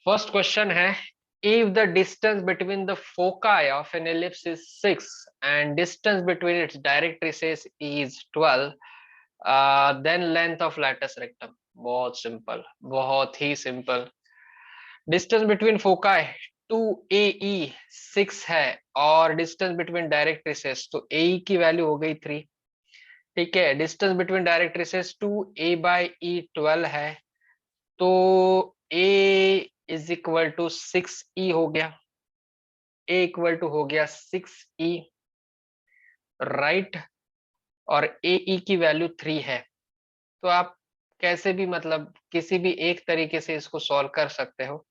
First question है, if the distance between the foci of an ellipse is 6 and distance between its direct recess is 12, then length of latus rectum. बहुत simple, बहुत ही simple. Distance between foci 2AE 6 है और distance between directrices, तो AE की value हो गई 3। ठीक है, distance between direct races 2A/E 12 है, तो A is equal to 6E हो गया। A इक्वल टू हो गया 6E, राइट। और AE की वैल्यू 3 है, तो आप कैसे भी मतलब किसी भी एक तरीके से इसको सॉल्व कर सकते हो।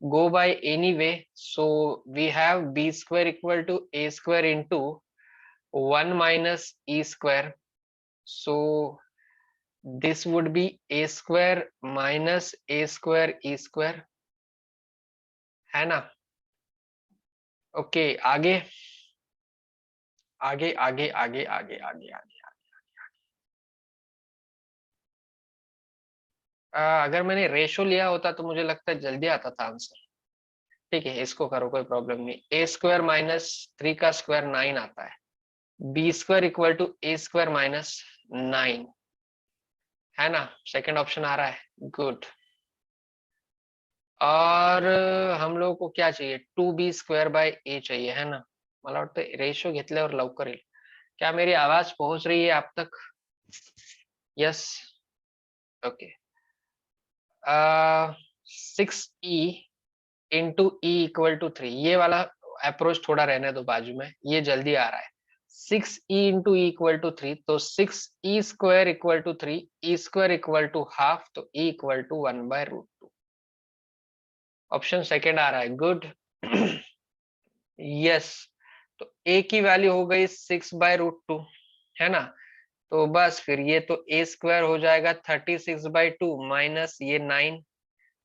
Go by any way, so we have B square equal to A square into 1 minus E square, so this would be A square minus A square E square, है ना। ओके, आगे आगे आगे आगे आगे आगे आगे। अगर मैंने रेशो लिया होता तो मुझे लगता है जल्दी आता था आंसर। ठीक है, इसको करो, कोई प्रॉब्लम नहीं। A स्क्वायर माइनस 3 का स्क्वायर 9 आता है। B square equal to A square minus 9, है ना। सेकंड ऑप्शन आ रहा है, गुड। और हम लोगों को क्या चाहिए, 2B² बाय A चाहिए, है ना। मला वाटतं रेशो घेतल्यावर लवकर येईल। क्या मेरी आवाज पहुंच रही है आप तक? Yes, okay. 6E into E = 3, ये वाला अप्रोच थोड़ा रहने दो बाजू में, ये जल्दी आ रहा है। 6E into E = 3, तो 6E² = 3, E² = हाफ, तो E = 1/√2। ऑप्शन सेकेंड आ रहा है, गुड। यस, तो A की वैल्यू हो गई 6/√2, है ना। तो बस फिर ये तो A² हो जाएगा 36/2 माइनस ये 9,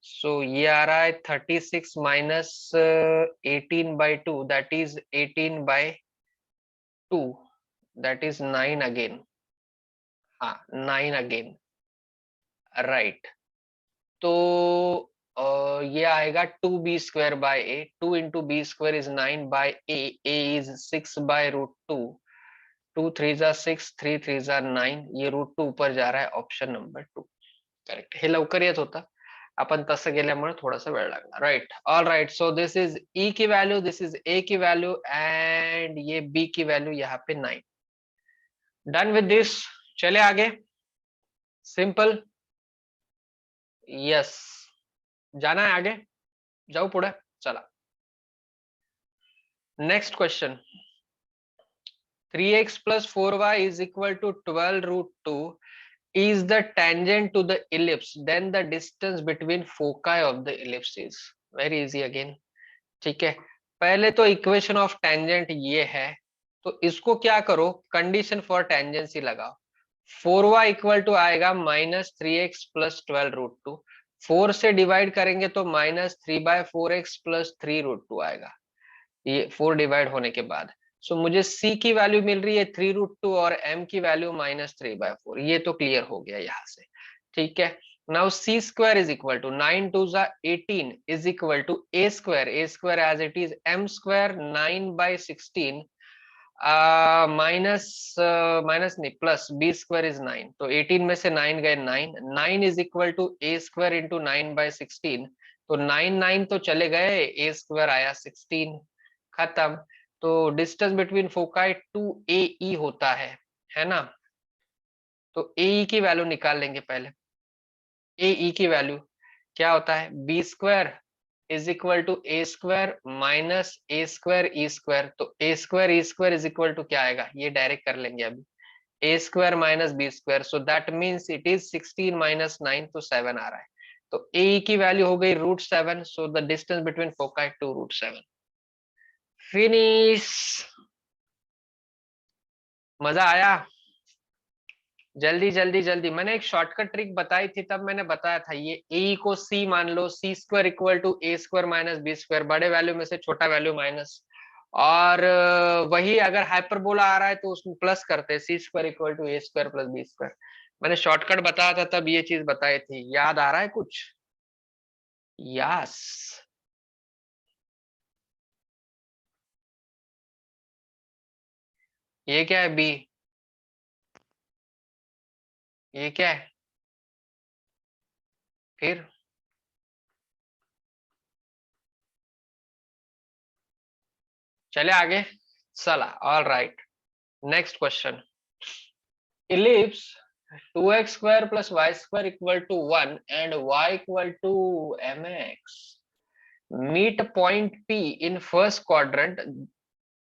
सो ये आ रहा है 36 minus 18/2, that is 18/2, that is 9 again. हाँ, 9 अगेन, राइट। तो ये आएगा 2B² bye A, 2 into B² = 9 by A, A is 6/√2, 2 3 = 6, 3 3 = 9, ये √2 ऊपर जा रहा है, ऑप्शन नंबर 2 करेक्ट। हे लवकर येत होता, आपण तसं गेल्यामुळे थोडासा वेळ लागला, right. All right, so this is E की वैल्यू, दिस इज A की वैल्यू, एंड ये B की वैल्यू यहाँ पे 9। डन विद दिस, चले आगे। सिंपल, यस, जाना है आगे, जाओ पुढे, चला। Next question, 3x plus 4y is equal to 12√2 is the tangent to the ellipse, then the distance between foci of the ellipse is। very easy again। ठीक है, पहले तो इक्वेशन ऑफ टेंजेंट ये है, तो इसको क्या करो, कंडीशन फॉर टेंजेंसी लगाओ। 4y = आएगा -3x + 12√2, 4 से डिवाइड करेंगे तो -3/4x + 3√2 आएगा, ये 4 डिवाइड होने के बाद। सो मुझे C की वैल्यू मिल रही है 3√2 और M की वैल्यू -3/4, ये तो क्लियर हो गया यहाँ से। ठीक है, now C² = 9 2 = 18 = A² as it is M² 9/16 minus नहीं प्लस B² is 9, तो 18 में से 9 गए, 9 is equal to A² into 9/16, तो 9 तो चले गए, A² आया 16, खत्म। तो डिस्टेंस बिटवीन फोकाई 2AE होता है ना। तो AE की वैल्यू निकाल लेंगे पहले। AE की वैल्यू क्या होता है, B² = A² minus A² E², तो A² E² is equal to क्या आएगा, ये डायरेक्ट कर लेंगे अभी, A² minus B², so that means it is 16 minus 9, तो 7 आ रहा है। तो AE की वैल्यू हो गई √7, so the distance between foci 2√7। Finish. मजा आया? जल्दी जल्दी जल्दी, मैंने एक शॉर्टकट ट्रिक बताई थी, तब मैंने बताया था ये ए को C मान लो, C² = A² माइनस B², बड़े वैल्यू में से छोटा वैल्यू माइनस, और वही अगर हाइपरबोला आ रहा है तो उसमें प्लस करते हैं, C² = A² + B²। मैंने शॉर्टकट बताया था तब, ये चीज बताई थी, याद आ रहा है कुछ? यस, ये क्या है बी, ये क्या है फिर? चले आगे, चला, all right. Next question, ellipse 2x square plus y square equal to 1 and y equal to mx meet point P in first quadrant.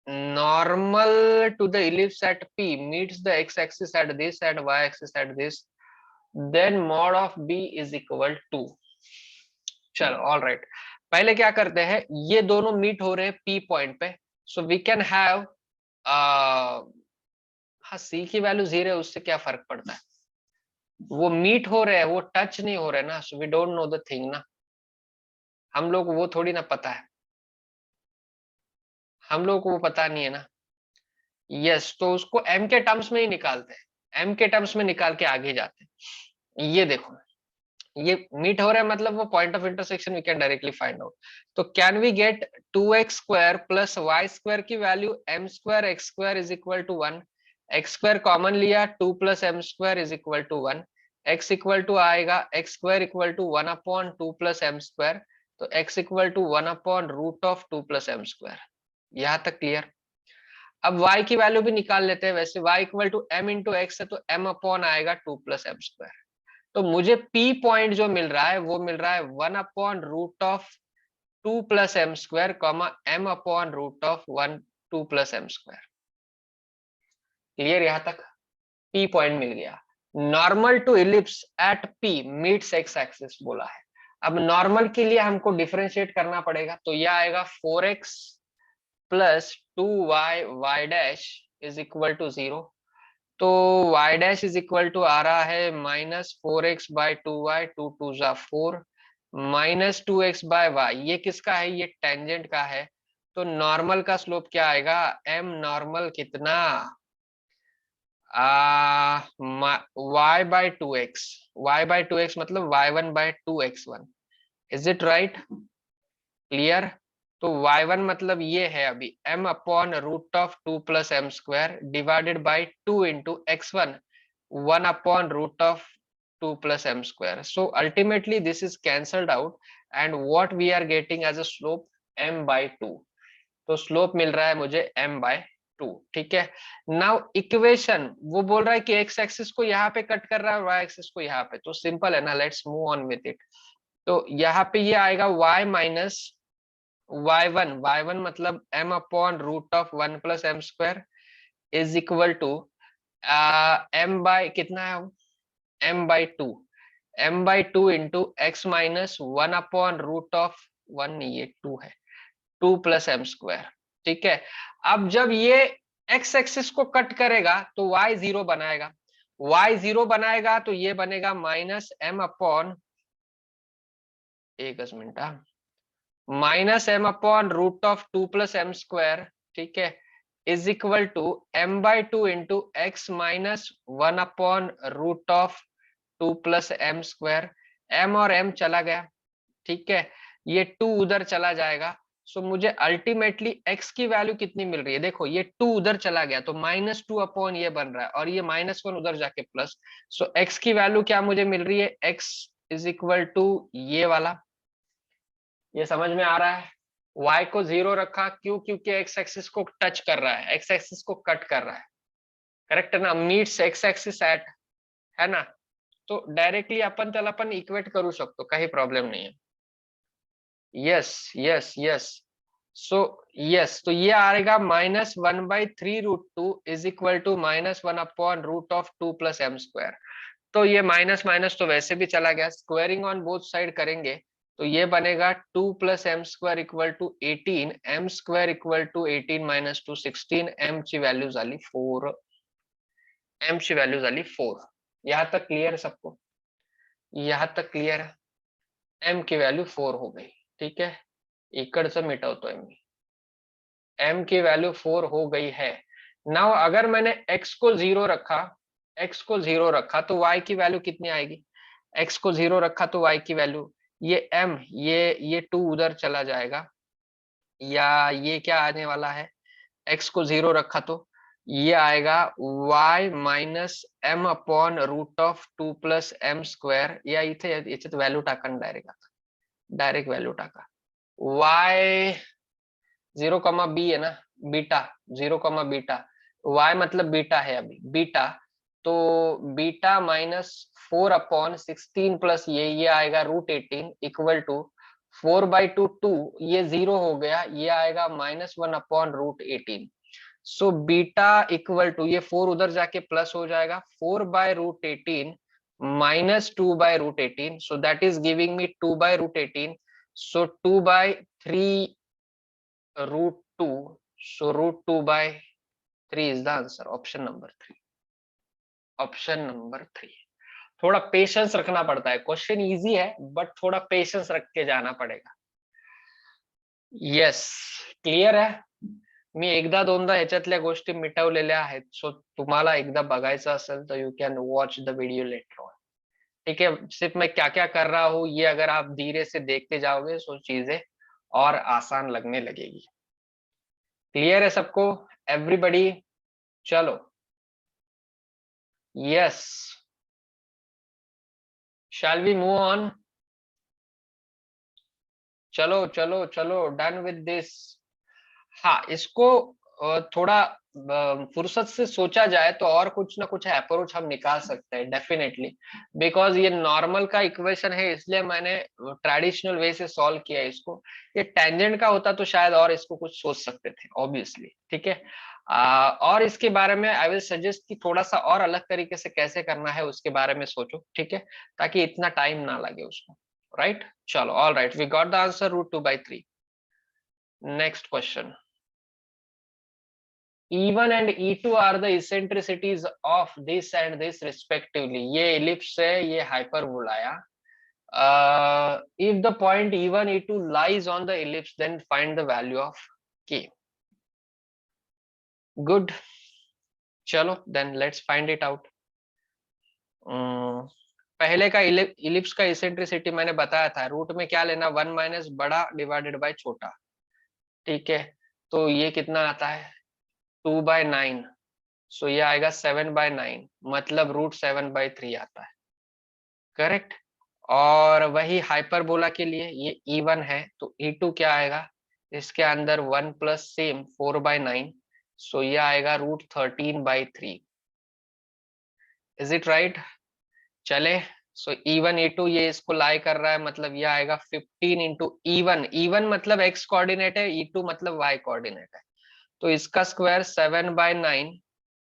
Normal to the ellipse at P meets the x-axis at this and y-axis at this. Then mod of B is equal to. चलो all right, पहले क्या करते हैं, ये दोनों meet हो रहे हैं P पॉइंट पे, सो वी कैन हैव, हाँ C की वैल्यू 0 है, उससे क्या फर्क पड़ता है, वो मीट हो रहे हैं, वो टच नहीं हो रहे ना, so we don't know the thing ना, हम लोग वो थोड़ी ना पता है, हम लोग को वो पता नहीं है ना। यस, तो उसको m के टर्म्स में ही निकालते हैं, m के टर्म्स में निकाल के आगे जाते हैं। ये देखो, ये मीट हो रहा है, मतलब वो point of intersection we can directly find out. तो can we get 2x square plus y square की value m square x square is equal to 1, x स्क्वायर कॉमन लिया, 2 plus m square is equal to 1, x equal to आएगा x square equal to 1 upon 2 plus m square, तो x equal to 1 upon root of 2 plus m square. यहाँ तक clear? अब y की value भी निकाल लेते हैं, वैसे y equal to m into x है, तो m अपॉन आएगा 2 प्लस m स्क्वायर। तो मुझे P पॉइंट जो मिल रहा है वो मिल रहा है 1 upon root of 2 plus m square comma m upon root of 1 2 plus m square. Clear यहाँ तक? P पॉइंट मिल गया। Normal to ellipse at P meets x axis बोला है। अब नॉर्मल के लिए हमको डिफरेंशिएट करना पड़ेगा, तो यह आएगा 4x plus 2y y dash is equal to 0। तो y dash is equal to आ रहा है माइनस 4x बाई 2y, 2 2 जा 4 माइनस 2x बाय वाई। ये किसका है? ये टेंजेंट का है। तो नॉर्मल का स्लोप क्या आएगा? m नॉर्मल कितना, y by 2x, y by 2x मतलब y1 by 2x1। Is it right? Clear? तो y1 मतलब ये है अभी m upon root of 2 plus m square divided by 2 into x1 1 upon root of 2 plus m square. So ultimately this is cancelled out and what we are getting as a slope m by 2. तो slope मिल रहा है मुझे m by 2। ठीक है, now equation वो बोल रहा है कि x एक्सिस को यहाँ पे कट कर रहा है, y एक्सिस को यहाँ पे, तो सिंपल है ना, let's move on with it. तो यहाँ पे ये आएगा y माइनस y1 मतलब m upon root of 1 plus m square is equal to m by कितना है, m by 2, m by 2 into x minus 1 upon root of 1, ये 2 है, 2 प्लस एम स्क्वायर। ठीक है, अब जब ये x एक्सिस को कट करेगा तो y 0 बनाएगा, y 0 बनाएगा तो ये बनेगा माइनस m अपॉन, एक minute, minus m upon root of 2 plus m square. ठीक है, is equal to m by 2 into x minus 1 upon root of 2 plus m square. m और m चला गया, ठीक है, ये 2 उधर चला जाएगा। सो मुझे अल्टीमेटली x की वैल्यू कितनी मिल रही है, देखो ये 2 उधर चला गया तो माइनस 2 अपॉन ये बन रहा है, और ये माइनस 1 उधर जाके प्लस। सो x की वैल्यू क्या मुझे मिल रही है, x इज इक्वल टू ये वाला। ये समझ में आ रहा है? y को 0 रखा, क्यों? क्योंकि x एक्सिस को टच कर रहा है, x एक्सिस को कट कर रहा है, करेक्ट है ना, मीट्स x एक्सिस एट, है ना। तो डायरेक्टली अपन इक्वेट करू शकतो, काही प्रॉब्लेम नहीं है। Yes yes yes, so yes, तो ये आएगा minus 1/3√2 is equal to minus 1 upon root of 2 plus m square. तो ये माइनस माइनस तो वैसे भी चला गया, स्क्वायरिंग ऑन बोथ साइड करेंगे तो ये बनेगा 2 plus m square equal to 18, m square equal to 18 minus 2 16, m ची वैल्यू झाली 4, एम ची वैल्यू झाली 4। यहाँ तक क्लियर सबको? यहाँ तक क्लियर है? एम की वैल्यू 4 हो गई, ठीक है, इकडचं मिटवतोय मी, m की वैल्यू 4 हो गई है। नाउ अगर मैंने x को 0 रखा, x को 0 रखा तो y की वैल्यू कितनी आएगी, x को 0 रखा तो y की वैल्यू, ये m, ये 2 उधर चला जाएगा, या ये क्या आने वाला है, x को 0 रखा तो ये आएगा y minus m upon root of 2 plus m square, या इथे याच्यात व्हॅल्यू टाका डायरेक्ट, आता डायरेक्ट व्हॅल्यू टाका, y 0, b है ना, बीटा 0, बीटा, y मतलब बीटा है अभी, बीटा, तो बीटा माइनस 4/16 प्लस ये आएगा √18 इक्वल टू 4/2 2, ये 0 हो गया, ये आएगा -1/√18। सो बीटा इक्वल टू, ये 4 उधर जाके प्लस हो जाएगा, 4/√18 -2/√18, so that is giving me 2/√18, so 2/3 √2, so √2/3 is the answer, option number 3, option number 3। थोड़ा पेशेंस रखना पड़ता है, क्वेश्चन इजी है बट थोड़ा पेशेंस रख के जाना पड़ेगा। यस, क्लियर आहे? मी एकदा दोनदा ह्याच्यातल्या गोष्टी मिटवलेल्या आहेत, सो तुम्हाला एकदा बघायचं असेल तर you can watch the video later on. ठीक है, सिर्फ मैं क्या क्या कर रहा हूँ ये अगर आप धीरे से देखते जाओगे सो चीजें और आसान लगने लगेगी। क्लियर है सबको, एवरीबडी? चलो, yes, shall we move on? चलो चलो चलो, डन विद दिस। हाँ, इसको थोड़ा फुर्सत से सोचा जाए तो और कुछ ना कुछ अप्रोच हम निकाल सकते हैं डेफिनेटली, बिकॉज ये नॉर्मल का इक्वेशन है इसलिए मैंने ट्रेडिशनल वे से सॉल्व किया इसको। ये टेंजेंट का होता तो शायद और इसको कुछ सोच सकते थे ऑब्वियसली, ठीक है। और इसके बारे में आई विल सजेस्ट कि थोड़ा सा और अलग तरीके से कैसे करना है उसके बारे में सोचो, ठीक है, ताकि इतना टाइम ना लगे उसको, राइट? चलो, all right, we got the answer √2/3। Next question, E1 and E2 are the eccentricities of this and this respectively। ये ellipse है, ये hyperbola है। If the point E1 E2 lies on the ellipse, then find the value of K। Good, चलो then let's find it out। पहले का ellipse का eccentricity मैंने बताया था, रूट में क्या लेना, 1 माइनस बड़ा डिवाइडेड बाय छोटा, ठीक है। तो ये कितना आता है, 2/9, सो ये आएगा 7/9, मतलब √7/3 आता है, करेक्ट। और वही हाइपरबोला के लिए ये E1 है, तो E2 क्या आएगा, इसके अंदर 1 प्लस सेम 4/9, सो ये आएगा √13/3। Is it right? चले, सो E1 E2 ये इसको लाई कर रहा है, मतलब ये आएगा 15 इंटू E1 मतलब x कोऑर्डिनेट है, E2 मतलब y कोऑर्डिनेट है, तो इसका square 7/9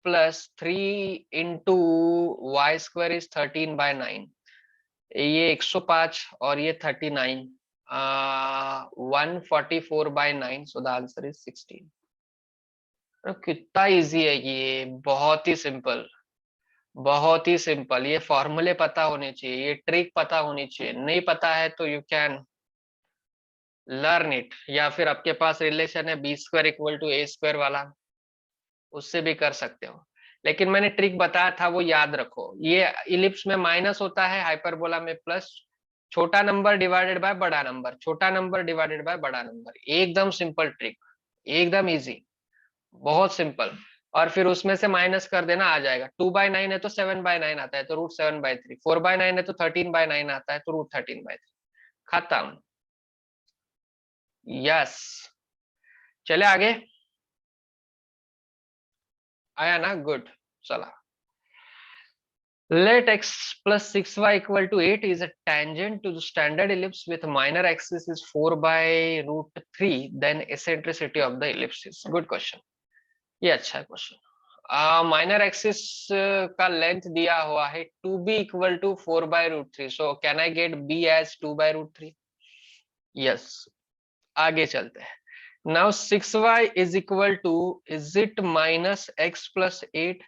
plus 3 into y square is 13/9, ये 105 और ये 39, 144/9, सो द आंसर इज 16। कितना इजी है ये, बहुत ही सिंपल, बहुत ही सिंपल। ये फॉर्मूले पता होने चाहिए, ये ट्रिक पता होनी चाहिए, नहीं पता है तो यू कैन लर्न इट, या फिर आपके पास रिलेशन है B² = A² वाला, उससे भी कर सकते हो। लेकिन मैंने ट्रिक बताया था वो याद रखो, ये इलिप्स में माइनस होता है, हाइपरबोला में प्लस, छोटा नंबर डिवाइडेड बाय बड़ा नंबर, छोटा नंबर डिवाइडेड बाय बड़ा नंबर, एकदम सिंपल ट्रिक, एकदम इजी, बहुत सिंपल। और फिर उसमें से माइनस कर देना, आ जाएगा। 2/9 है तो 7/9 आता है, तो √7/3, 4/9 है तो 13/9 आता है, तो √13/3, खत्म। यस, चले आगे, आया ना, गुड, चला। Let x plus 6y equal to 8 is a tangent to the standard ellipse with minor axis is 4/√3, then eccentricity of the ellipse is। Good question, ये अच्छा क्वेश्चन। माइनर एक्सिस का लेंथ दिया हुआ है 2b = 4/√3, so can I get b as 2/√3? Yes, आगे चलते हैं। Now 6y is equal to, is it minus x plus 8?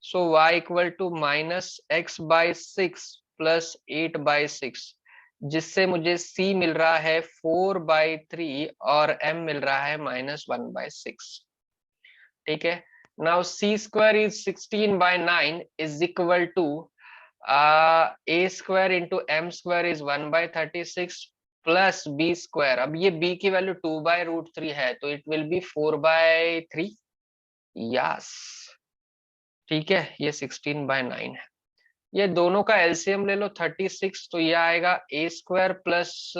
So y equal to minus x/6 plus 8/6, जिससे मुझे c मिल रहा है 4/3 और m मिल रहा है -1/6, ठीक है। Now c² is 16/9 is equal to a square into m square is 1/36 plus b square. अब ये b की वैल्यू 2/√3 है तो इट विल बी 4/3। यस, ठीक है, ये 16/9 है। ये दोनों का एलसीएम ले लो 36, तो ये आएगा ए स्क्वायर प्लस,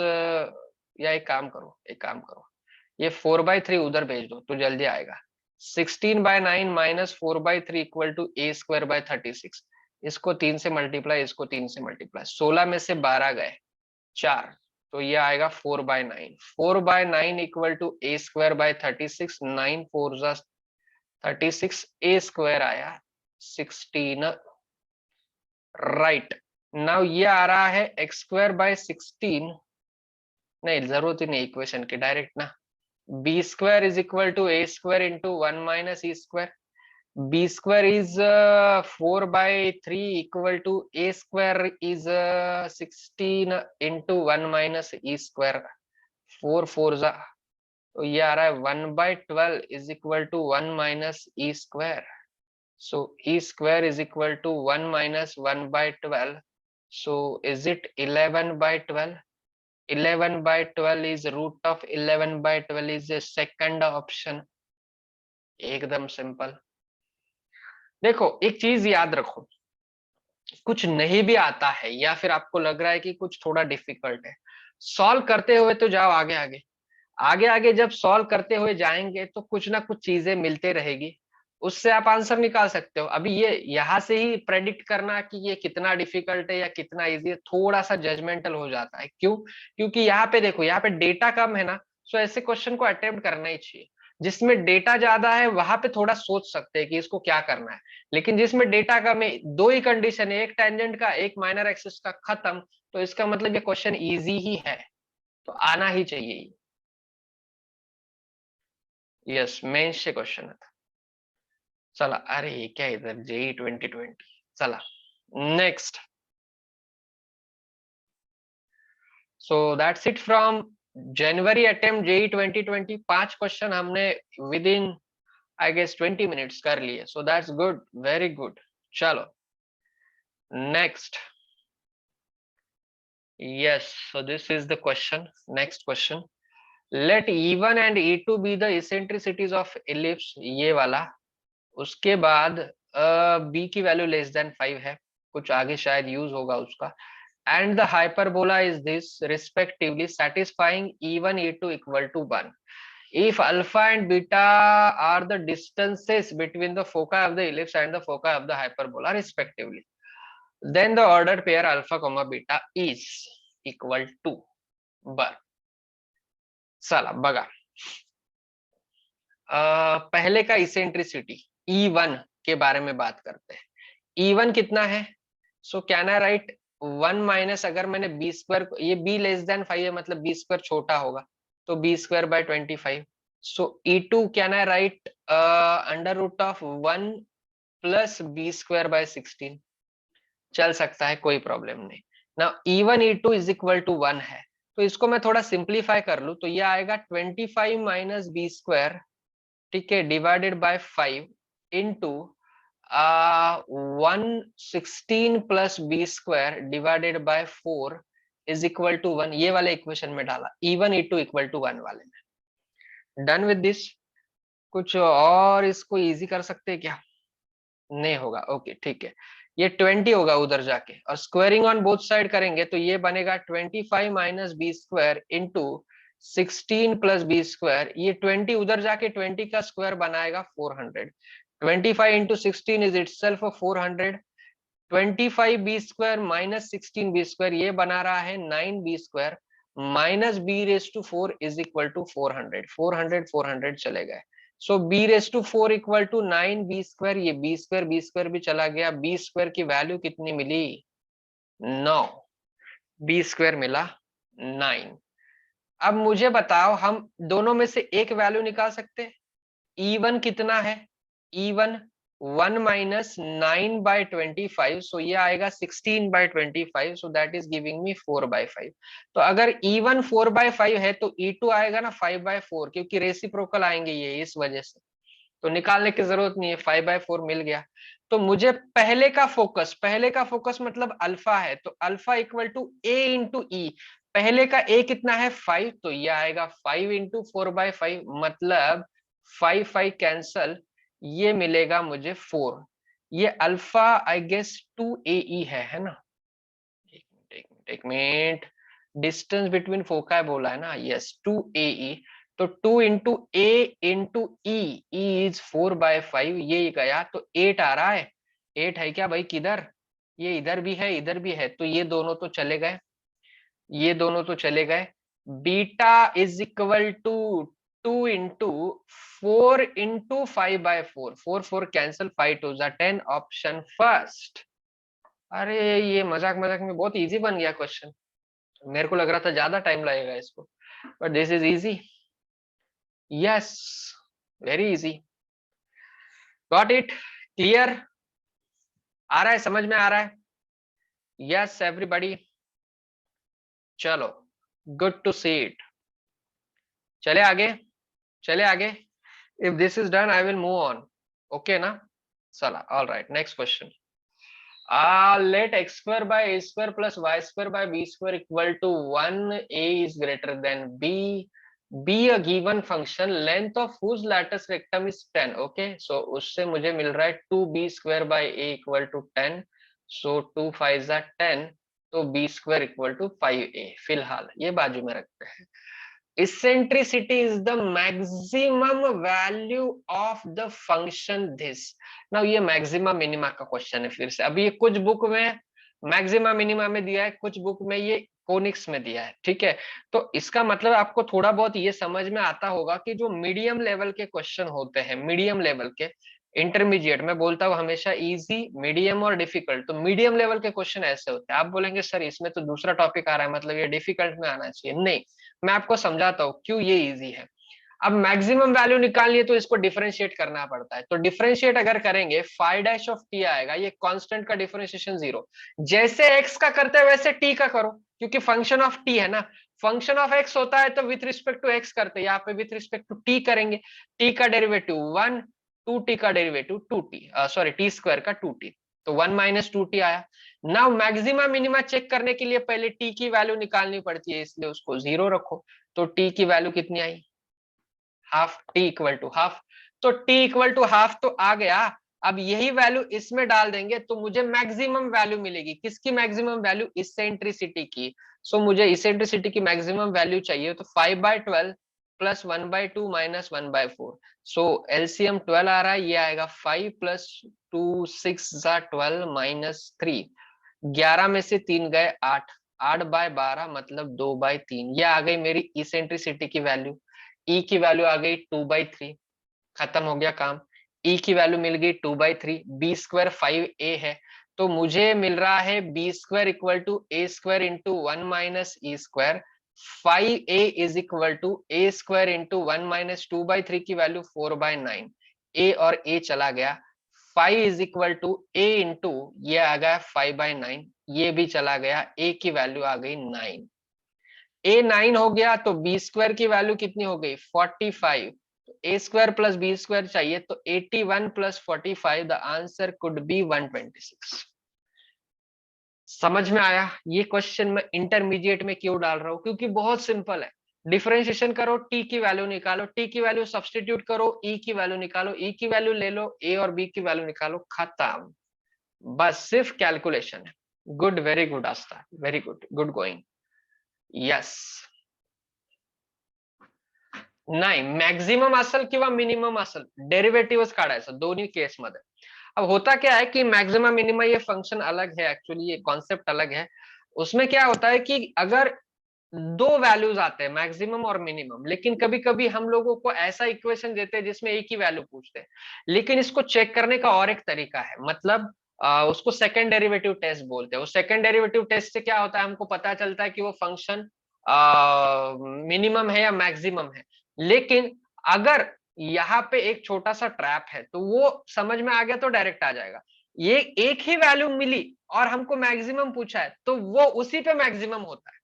या एक काम करो, ये 4/3 उधर भेज दो तो जल्दी आएगा। 16/9 minus 4/3 equal to a square by 36। इसको 3 से मल्टीप्लाई, इसको 3 से मल्टीप्लाई, 16 में से 12 गए 4, तो ये आएगा 4/9। 4/9 equal to a square by 36, 9 4 जा 36, ए स्क्वायर आया 16। राइट, नाउ ये आ रहा है एक्स स्क्वायर बाय 16, नहीं जरूरत ही नहीं इक्वेशन की, डायरेक्ट ना, b square is equal to a square into 1 minus e square. B square is 4/3 equal to a square is 16 into 1 minus e square, 4 4 जा, तो ये आ रहा है 1/12 is equal to 1 minus e square. So e square is equal to 1 minus 1/12. So is it 11/12? 11/12 is root of 11/12 is a second option. एकदम simple. देखो एक चीज याद रखो, कुछ नहीं भी आता है या फिर आपको लग रहा है कि कुछ थोड़ा डिफिकल्ट है, सॉल्व करते हुए तो जाओ आगे आगे। आगे आगे जब सॉल्व करते हुए जाएंगे तो कुछ ना कुछ चीजें मिलते रहेगी, उससे आप आंसर निकाल सकते हो। अभी ये यहाँ से ही प्रेडिक्ट करना कि ये कितना डिफिकल्ट है या कितना इजी है, थोड़ा सा जजमेंटल हो जाता है। क्यों? क्योंकि यहाँ पे देखो, यहाँ पे डेटा कम है ना, सो ऐसे क्वेश्चन को अटेम्प्ट करना ही चाहिए। जिसमें डेटा ज्यादा है वहां पे थोड़ा सोच सकते हैं कि इसको क्या करना है, लेकिन जिसमें डेटा कम है, दो ही कंडीशन है, एक टेंजेंट का एक माइनर एक्सिस का, खत्म, तो इसका मतलब ये क्वेश्चन इजी ही है, तो आना ही चाहिए। यस, मेंस से क्वेश्चन है। चला, अरे क्या इधर जेई 2020, चला next. So that's it from January attempt JEE 2020। 5 question हमने within I guess 20 minutes कर लिए, so that's good, very good. चलो next. Yes, so this is the question, next question. Let E1 and E2 be the eccentricities of ellipse, ये वाला। उसके बाद B की value less than 5 है, कुछ आगे शायद यूज होगा उसका। And the hyperbola is this respectively satisfying E1 E2 equal to 1 if alpha and beta are the distances between the foci of the ellipse and the foci of the hyperbola respectively, then the ordered pair alpha comma beta is equal to बर। चला बघा, पहले का eccentricity E1 के बारे में बात करते हैं। E1 कितना है? So can I write 1 minus, अगर मैंने बी स्क्वायर, ये बी लेस देन 5 है मतलब बी स्क्वायर छोटा होगा, तो b square by 25। So E2 can I write under root of 1 plus b square by 16, चल सकता है, कोई प्रॉब्लम नहीं ना। E1 E2 is equal to 1 है, तो इसको मैं थोड़ा सिंप्लीफाई कर लूं तो ये आएगा 25 माइनस बी स्क्वायर, ठीक है, divided by 5 into 116 plus b square divided by 4 is equal to 1, ये वाले इक्वेशन में डाला E1 E2 इक्वल टू 1 वाले में। Done with this. कुछ और इसको इजी कर सकते हैं क्या? नहीं होगा, ओके ठीक है। ये 20 होगा उधर जाके, और स्क्वायरिंग ऑन बोथ साइड करेंगे तो ये बनेगा 25 minus b square into 16 plus b square, ये 20 उधर जाके 20 का स्क्वायर बनाएगा 400। 25 into 16 is itself 400। 25 b square minus 16 b square, ये बना रहा है 9 b square minus b raise to 4 is equal to 400। 400 400 चले गए, सो b raise to 4 equal to 9 b square, ये बी स्क्वायर भी चला गया, बी स्क्वायर की वैल्यू कितनी मिली? 9, बी स्क्वायर मिला 9। अब मुझे बताओ, हम दोनों में से एक वैल्यू निकाल सकते हैं। E1 कितना है? E1 1 माइनस 9/25, सो ये आएगा 16/25, so that is giving me 4/5। तो अगर E1 4/5 है तो E2 आएगा ना 5/4, क्योंकि रेसिप्रोकल आएंगे ये, इस वजह से। तो निकालने की जरूरत नहीं है, 5/4 मिल गया। तो मुझे पहले का फोकस मतलब अल्फा है, तो alpha equal to a into e. पहले का ए कितना है 5, तो ये आएगा 5 इंटू 4/5, मतलब 5 कैंसल, ये मिलेगा मुझे 4। ये अल्फा आई गेस 2 AE है ना। एक मिनट, डिस्टेंस बिटवीन फोकाई बोला है ना, यस 2 AE। तो 2 into A into E, is 4/5, ये गया तो 8 आ रहा है। 8 है क्या भाई, किधर, ये इधर भी है इधर भी है, तो ये दोनों तो चले गए, ये दोनों तो चले गए। Beta is equal to 2 into 4 into 5/4, 4 4 cancel, 5 2 10, option first. अरे ये मजाक मजाक में बहुत इजी बन गया क्वेश्चन, मेरे को लग रहा था ज्यादा टाइम लगेगा इसको, but this is easy. Yes, very easy. Got it, clear, आ रहा है, समझ में आ रहा है? यस एवरीबॉडी, चलो, गुड टू सी इट। चले आगे, चले आगे। If this is done I will move on, okay ना? चला, all right, next question. Let x square by a square plus y square by b square equal to 1, a is greater than b. B a given function, length of whose lattice rectum is 10. Okay, so उससे मुझे मिल रहा है 2b square by a equal to 10. So 2 5 are 10, तो b square equal to 5a। फिलहाल ये बाजू में रखते हैं। Eccentricity is the maximum value of the function this। Now ये मैक्सिमा मिनिमा का क्वेश्चन है फिर से। अभी ये कुछ बुक में मैक्सिमा मिनिमा में दिया है, कुछ बुक में ये कोनिक्स में दिया है, ठीक है। तो इसका मतलब आपको थोड़ा बहुत ये समझ में आता होगा कि जो मीडियम लेवल के क्वेश्चन होते हैं, मीडियम लेवल के, इंटरमीडिएट में बोलता हूँ हमेशा इजी, मीडियम और डिफिकल्ट, तो मीडियम लेवल के क्वेश्चन ऐसे होते हैं। आप बोलेंगे सर इसमें तो दूसरा टॉपिक आ रहा है, मतलब ये डिफिकल्ट में आना चाहिए। नहीं, मैं आपको समझाता हूँ क्यों ये इजी है। अब मैक्सिमम वैल्यू निकालनी है तो इसको डिफरेंशिएट करना पड़ता है, तो डिफरेंशिएट अगर करेंगे फाई डैश ऑफ टी आएगा, ये कांस्टेंट का डिफरेंशिएशन 0। जैसे एक्स का करते हैं वैसे टी का करो, क्योंकि फंक्शन ऑफ टी है ना। फंक्शन ऑफ एक्स होता है तो विथ रिस्पेक्ट टू एक्स करते हैं, यहाँ पे विथ रिस्पेक्ट टू टी करेंगे। टी का डेरिवेटिव 1, 2t का derivative 2t, sorry T square का 2t, तो 1 माइनस 2t आया। नाउ मैक्सिमा मिनिमा चेक करने के लिए पहले टी की वैल्यू निकालनी पड़ती है, इसलिए उसको 0 रखो। तो टी की वैल्यू कितनी आई, half, t equal to half. तो टी इक्वल टू हाफ तो आ गया। अब यही वैल्यू इसमें डाल देंगे तो मुझे मैक्सिमम वैल्यू मिलेगी। किसकी मैक्सिमम वैल्यू, इसेंट्रिसिटी की। सो मुझे इसेंट्रिसिटी की मैक्सिमम वैल्यू चाहिए, तो 5/12 प्लस 1/2 माइनस 1/4। सो एलसीएम 12 आ रहा है, ये आएगा 5 प्लस 2 6 12 माइनस 3। 11 में से 3 गए 8, 8/12 मतलब 2/3। ये आ गई मेरी इसेंट्रिसिटी की वैल्यू। ई की वैल्यू आ गई 2/3, खत्म हो गया काम। ई की वैल्यू मिल गई 2/3, बी स्क्वायर 5a है, तो मुझे मिल रहा है b square equal to a square into 1 minus e square. 5a is equal to a square into 1 minus 2/3 की वैल्यू 4/9। ए और ए चला गया, 5 is equal to a into, ये आ गया 5/9, ये भी चला गया, ए की वैल्यू आ गई 9। ए 9 हो गया, तो बी स्क्वायर की वैल्यू कितनी हो गई 45। तो a square plus b square चाहिए, तो 81 plus 45, the answer could be 126। समझ में आया? ये क्वेश्चन मैं इंटरमीडिएट में क्यों डाल रहा हूं, क्योंकि बहुत सिंपल है। डिफरेंशिएशन करो, टी की वैल्यू निकालो, टी की वैल्यू सब्सटीट्यूट करो, ई की वैल्यू निकालो, ई की वैल्यू ले लो, ए और बी की वैल्यू निकालो, खत्म। बस सिर्फ कैलकुलेशन है। Good, very good Aastha, very good, good going. Yes, नाही, मॅक्झिमम असेल किंवा मिनिमम असेल, डेरिवेटिव्हच काढायचं दोन्ही केस मध्ये। अब होता क्या है कि मैक्सिमम मिनिमम ये फंक्शन अलग है, एक्चुअली ये कॉन्सेप्ट अलग है। उसमें क्या होता है कि अगर दो वैल्यूज आते हैं मैक्सिमम और मिनिमम, लेकिन कभी कभी हम लोगों को ऐसा इक्वेशन देते हैं जिसमें एक ही वैल्यू पूछते हैं। लेकिन इसको चेक करने का और एक तरीका है, मतलब उसको सेकंड डेरिवेटिव टेस्ट बोलते हैं। वो सेकंड डेरिवेटिव टेस्ट से क्या होता है, हमको पता चलता है कि वो फंक्शन मिनिमम है या मैक्सिमम है। लेकिन अगर यहाँ पे एक छोटा सा ट्रैप है, तो वो समझ में आ गया तो डायरेक्ट आ जाएगा। ये एक ही वैल्यू मिली और हमको मैक्सिमम पूछा है, तो वो उसी पे मैक्सिमम होता है।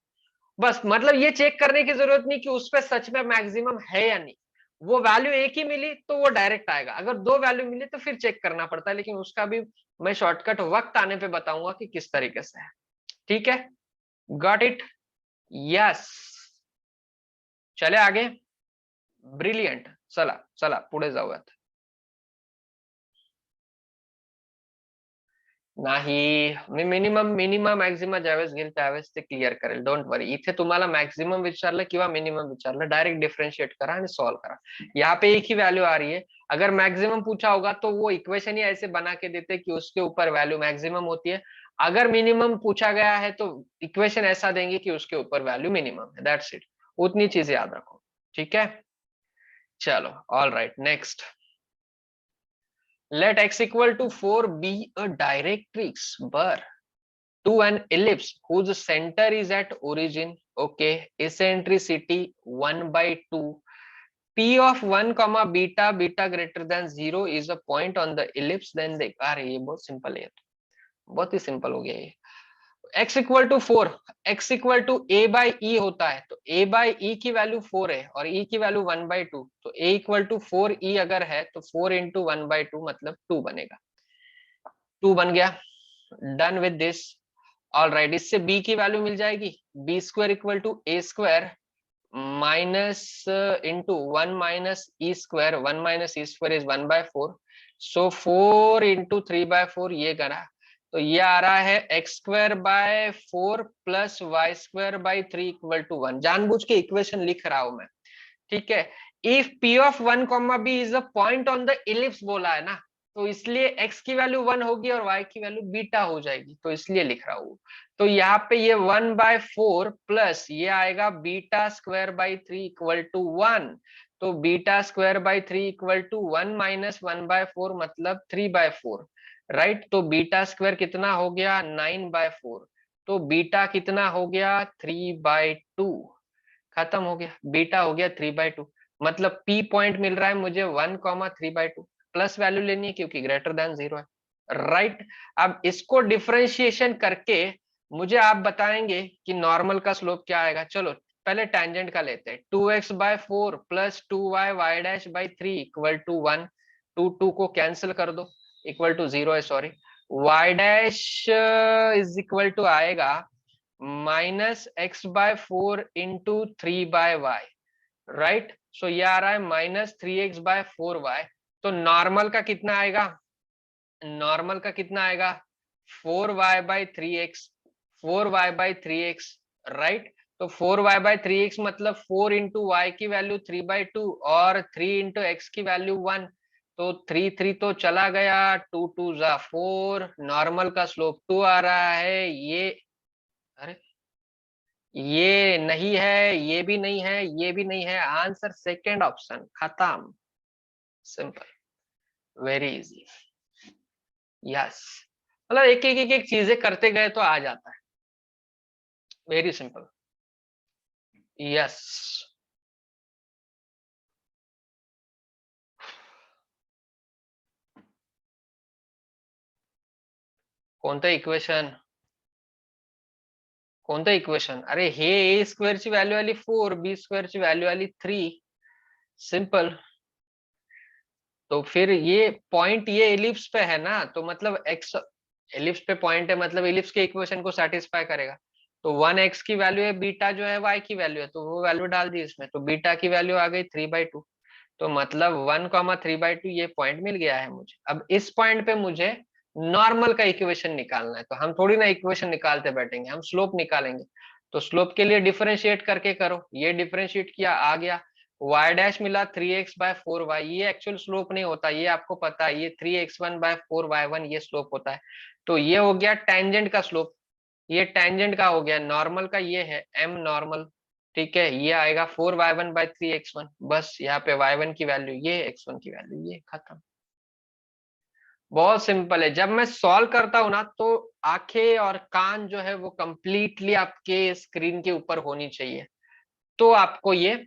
बस मतलब ये चेक करने की जरूरत नहीं कि उस पे सच में मैक्सिमम है या नहीं, वो वैल्यू एक ही मिली तो वो डायरेक्ट आएगा, अगर दो वैल्यू मिली तो फिर चेक करना पड़ता है, लेकिन उसका भी मैं शॉर्टकट वक्त आने पे बताऊंगा कि किस तरीके से है। ठीक है, गॉट इट? यस, चले आगे। ब्रिलियंट, चला चला पुढे जाऊयात. नाही, मी मिनिमम मिनिमम मॅक्झिमम ज्यावेळेस घेईल त्यावेळेस ते क्लिअर करेल, डोंट वरी. इथे तुम्हाला मॅक्सिमम विचारलं किंवा मिनिमम विचारलं, डायरेक्ट डिफरेंशिएट करा आणि सॉल्व करा. यहाँ पे एक ही वैल्यू आ रही है, अगर मैक्सिमम पूछा होगा तो वो इक्वेशन ही ऐसे बना के देते कि उसके ऊपर वैल्यू मैक्सिमम होती है. अगर मिनिमम पूछा गया है तो इक्वेशन ऐसा देंगे कि उसके ऊपर वैल्यू मिनिमम है, दैट्स इट. उतनी चीज याद रखो. ठीक है, चलो, all right, next. Let x equal to 4 be a directrix bar to an ellipse whose center is at origin. Okay, eccentricity 1 by 2. P of 1 comma beta, beta greater than 0 is a point on the ellipse. Then देख, अरे ये बहुत simple है, बहुत ही simple हो गया ये. x equal to 4, x equal to a by e होता है, तो a बाई ई की वैल्यू 4 है और e की वैल्यू 1 बाई 2, तो a इक्वल टू 4 e अगर है तो 4 इंटू 1 बाई 2 मतलब 2 बनेगा. 2 बन गया, done with this. All right, इससे b की वैल्यू मिल जाएगी, b square equal to a square minus into 1 minus e square, 1 minus e square is 1 by 4, so 4 into 3 by 4 ये करा, तो ये आ रहा है x square by 4 plus y square by 3 equal to 1. जानबूझ के इक्वेशन लिख रहा हूं मैं. ठीक है, if P of 1 comma b is a point on the ellipse बोला है ना, तो इसलिए x की वैल्यू 1 होगी और y की वैल्यू बीटा हो जाएगी, तो इसलिए लिख रहा हूं. तो यहाँ पे ये 1 बाय 4 प्लस ये आएगा beta square by 3 equal to 1, तो beta square by 3 equal to 1 minus 1 by 4 मतलब 3 बाय 4. राइट, तो बीटा स्क्वायर कितना हो गया, 9 बाय 4, तो बीटा कितना हो गया, 3 बाय 2. खत्म हो गया, बीटा हो गया 3 बाई 2, मतलब पी पॉइंट मिल रहा है मुझे 1,3/2. प्लस वैल्यू लेनी है क्योंकि ग्रेटर देन 0 है. राइट, अब इसको डिफरेंशिएशन करके मुझे आप बताएंगे कि नॉर्मल का स्लोप क्या आएगा. चलो पहले टेंजेंट का लेते हैं. 2x by 4 plus 2y y dash by 3 equal to 1, 2 को कैंसिल कर दो, इक्वल टू 0 है, sorry. Y dash is equal to आएगा minus x by 4 into 3 by y. Right, so ये आ रहा है माइनस 3x बाय 4y. तो नॉर्मल का कितना आएगा, नॉर्मल का कितना आएगा, 4y by 3x, 4y by 3x. Right, तो 4y बाई 3x मतलब 4 इंटू वाई की वैल्यू 3 बाई 2 और 3 इंटू एक्स की वैल्यू 1, तो 3 3 तो चला गया, 2 2 जा 4. नॉर्मल का स्लोप 2 आ रहा है. ये, अरे ये नहीं है, ये भी नहीं है, ये भी नहीं है, आंसर सेकंड ऑप्शन, खत्म. Simple, very easy. यस, मतलब एक एक एक एक चीजें करते गए तो आ जाता है. Very simple. यस, कोणतं इक्वेशन, कोणतं इक्वेशन, अरे हे ए स्क्वेअर ची व्हॅल्यू आली 4, बी स्क्वेअर ची व्हॅल्यू आली 3. सिंपल. तो फिर ये पॉइंट ये एलिप्स पे है ना, तो मतलब एक्स एलिप्स पे पॉइंट है, मतलब एलिप्स के इक्वेशन को सेटिस्फाई करेगा. तो 1x की वैल्यू है, बीटा जो है y की वैल्यू है, तो वो वैल्यू डाल दी इसमें, तो बीटा की वैल्यू आ गई 3/2. तो मतलब 1,3/2 ये पॉइंट मिल गया है मुझे. अब इस पॉइंट पे मुझे नॉर्मल का इक्वेशन निकालना है, तो हम थोड़ी ना इक्वेशन निकालते बैठेंगे, हम स्लोप निकालेंगे. तो स्लोप के लिए डिफरेंशिएट करके करो, ये डिफरेंशिएट किया, आ गया y डैश मिला 3x बाय 4y. ये एक्चुअल स्लोप नहीं होता, ये आपको पता है, ये 3x1 बाय 4y1 ये स्लोप होता है. तो ये हो गया टेंजेंट का स्लोप, ये टेंजेंट का हो गया. नॉर्मल का ये है m नॉर्मल. ठीक है, ये आएगा 4y1 बाय 3x1. बस यहाँ पे y1 की वैल्यू ये, x1 की वैल्यू ये, खत्म. बहुत सिंपल है. जब मैं सॉल्व करता हूं ना तो आंखें और कान जो है वो कंप्लीटली आपके स्क्रीन के ऊपर होनी चाहिए, तो आपको ये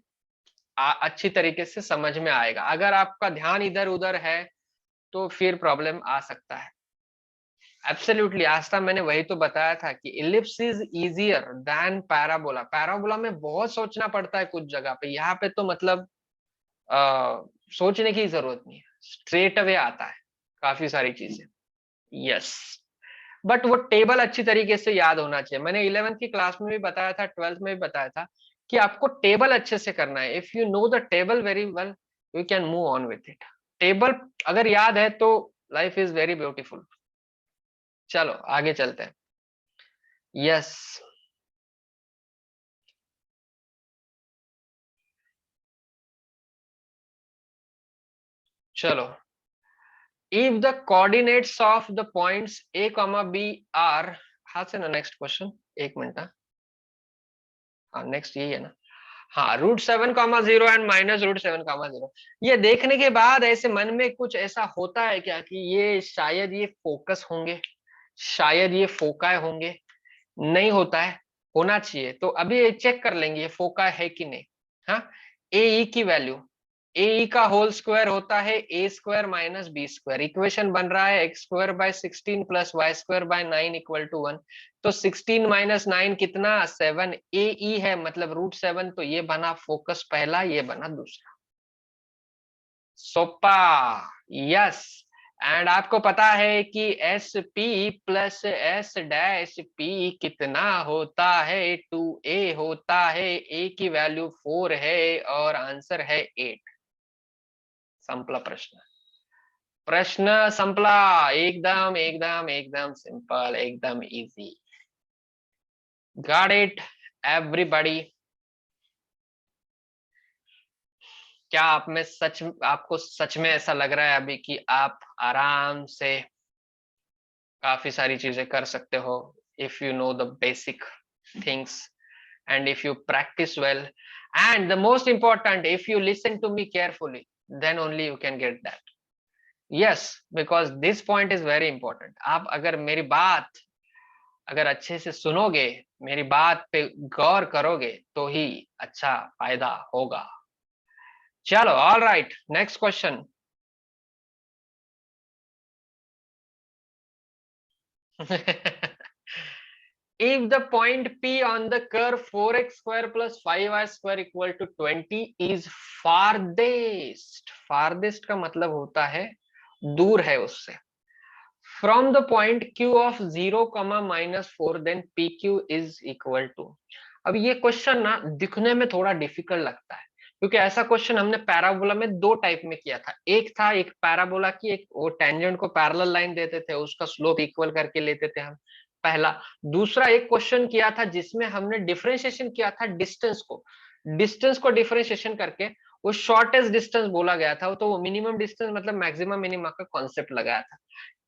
अच्छी तरीके से समझ में आएगा. अगर आपका ध्यान इधर उधर है तो फिर प्रॉब्लम आ सकता है. एब्सोल्युटली, आज तक मैंने वही तो बताया था कि ellipse is easier than parabola. Parabola में बहुत सोचना पड़ता है कुछ जगह पे, यहाँ पे तो मतलब सोचने की जरूरत नहीं है, स्ट्रेट अवे आता है काफी सारी चीजें। यस, बट वो टेबल अच्छी तरीके से याद होना चाहिए। मैंने 11th की क्लास में भी बताया था, 12th में भी बताया था कि आपको टेबल अच्छे से करना है। If you know the table very well, you can move on with it. Table अगर याद है तो लाइफ इज वेरी ब्यूटीफुल। चलो आगे चलते हैं। यस, चलो। If the coordinates of the points a comma b are, हाथ से ना, नेक्स्ट क्वेश्चन, एक मिनट। हाँ नेक्स्ट यही है ना। हाँ, √7, 0 एंड -√7, 0। ये देखने के बाद ऐसे मन में कुछ ऐसा होता है क्या कि ये शायद ये फोकस होंगे, शायद ये फोकाई होंगे। नहीं होता है, होना चाहिए। तो अभी ये चेक कर लेंगे ये फोकाई है कि नहीं। हाँ, ए ई की वैल्यू, ए ई का होल स्क्वायर होता है A² - B²। इक्वेशन बन रहा है x² / 16 + y² / 9 = 1। तो 16 - 9 कितना, 7। ए ई है मतलब √7, तो ये बना फोकस पहला, ये बना दूसरा। सोपा। यस। एंड आपको पता है कि S P plus S dash P कितना होता है, 2a होता है। ए की वैल्यू 4 है और आंसर है 8। संपला प्रश्न, प्रश्न संपला। एकदम एकदम एकदम सिंपल, एकदम इजी। Got it everybody. क्या आप में सच, आपको सच में ऐसा लग रहा है अभी कि आप आराम से काफी सारी चीजें कर सकते हो, if you know the basic things and if you practice well, and the most important, if you listen to me carefully, then only you can get that. Yes, because this point is very important. आप अगर मेरी बात अगर अच्छे से सुनोगे, मेरी बात पे गौर करोगे, तो ही अच्छा फायदा होगा। चलो, all right, next question. If the point P on the curve 4x² + 5y² = 20 is farthest, farthest का मतलब होता है दूर है उससे, from the point Q of 0, -4, then PQ is equal to। अब ये क्वेश्चन ना दिखने में थोड़ा डिफिकल्ट लगता है, क्योंकि ऐसा क्वेश्चन हमने पैराबोला में दो टाइप में किया था। एक था एक पैराबोला की, एक वो टेंजेंट को पैरेलल लाइन देते थे, उसका स्लोप इक्वल करके लेते थे हम, पहला। दूसरा एक क्वेश्चन किया था जिसमें हमने डिफरेंशिएशन किया था डिस्टेंस को, डिस्टेंस को डिफरेंशिएशन करके वो शॉर्टेस्ट डिस्टेंस बोला गया था, तो वो मिनिमम डिस्टेंस मतलब मैक्सिमम मिनिमा का कॉन्सेप्ट लगाया था।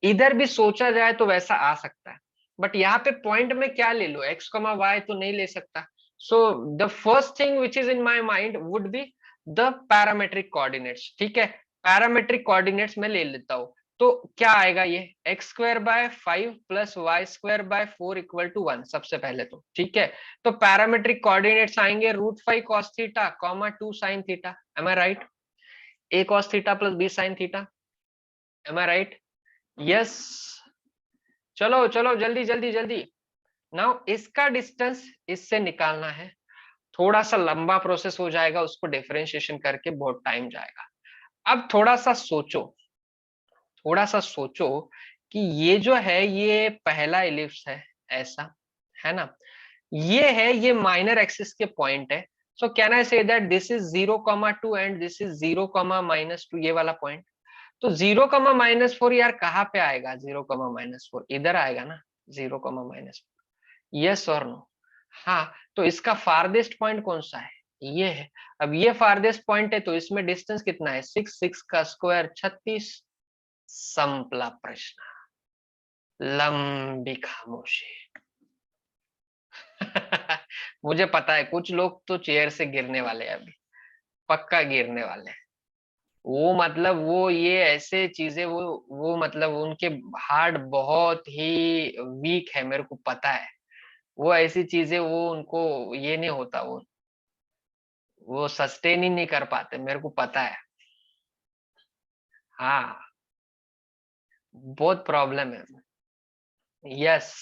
इधर भी सोचा जाए तो वैसा आ सकता है, बट यहाँ पे पॉइंट में क्या ले लो, x, y तो नहीं ले सकता। So the first thing which is in my mind would be the parametric coordinates. ठीक है, पैरामेट्रिक कोऑर्डिनेट्स में ले लेता हूँ। तो क्या आएगा ये, x² / 5 + y² / 4 = 1 सबसे पहले तो। ठीक है, तो पैरामेट्रिक कोऑर्डिनेट्स आएंगे √5 cos θ, 2 sin θ। Am I right? a cos θ + b sin θ। Am I right? Yes. चलो चलो, जल्दी जल्दी जल्दी। नाउ इसका डिस्टेंस इससे निकालना है, थोड़ा सा लंबा प्रोसेस हो जाएगा, उसको डिफरेंशिएशन करके बहुत टाइम जाएगा। अब थोड़ा सा सोचो, थोड़ा सा सोचो कि ये जो है ये पहला इलिप्स है, ऐसा है ना, ये है, ये माइनर एक्सिस के पॉइंट है। So can I say that this is 0, 2 and this is 0, -2, ये वाला पॉइंट। तो 0, -4 यार कहाँ पे आएगा, 0, -4 इधर आएगा ना, 0, -4। यस और नो? हाँ, तो इसका फारदेस्ट पॉइंट कौन सा है, ये है। अब ये फारदेस्ट पॉइंट है तो इसमें डिस्टेंस कितना है, 6, 6 का स्क्वायर 36। संपला प्रश्न। लंबी खामोशी। मुझे पता है कुछ लोग तो चेयर से गिरने वाले हैं अभी, पक्का गिरने वाले हैं। वो मतलब वो ये ऐसे चीजें, वो मतलब उनके हार्ट बहुत ही वीक है, मेरे को पता है। वो ऐसी चीजें वो उनको ये नहीं होता, वो सस्टेन ही नहीं कर पाते, मेरे को पता है। हाँ, बहुत प्रॉब्लम है। यस।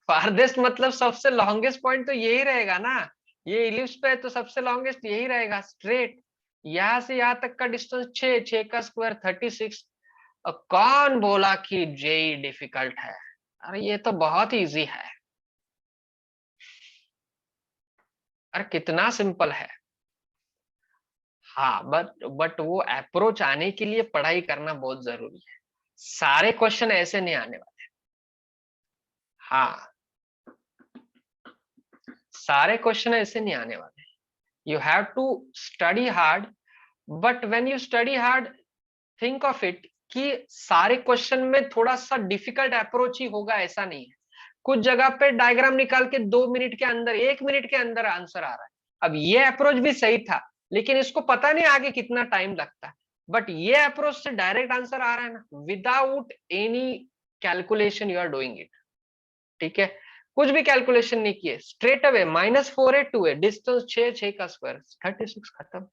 फारदेस्ट मतलब सबसे लॉन्गेस्ट पॉइंट तो यही रहेगा ना, ये इलिप्स पे है तो सबसे लॉन्गेस्ट यही रहेगा स्ट्रेट। यहां से यहां तक का डिस्टेंस 6, 6 का स्क्वायर 36। कौन बोला कि जेई डिफिकल्ट है? अरे ये तो बहुत इजी है। अरे कितना सिंपल है। हाँ बट वो अप्रोच आने के लिए पढ़ाई करना बहुत जरूरी है। सारे क्वेश्चन ऐसे नहीं आने वाले। हाँ, सारे क्वेश्चन ऐसे नहीं आने वाले। You have to study hard. But when you study hard, think of it कि सारे क्वेश्चन में थोड़ा सा डिफिकल्ट अप्रोच ही होगा ऐसा नहीं है। कुछ जगह पे डायग्राम निकाल के 2 मिनट के अंदर, 1 मिनट के अंदर आंसर आ रहा है। अब ये अप्रोच भी सही था, लेकिन इसको पता नहीं आगे कितना टाइम लगता है। बट ये अप्रोच से डायरेक्ट आंसर आ रहा है ना, without any calculation you are doing it. ठीक है, कुछ भी कैलकुलेशन नहीं किए, स्ट्रेट अवे -4 है 2 है, डिस्टेंस 6, 6 का स्क्वायर 36, खत्म,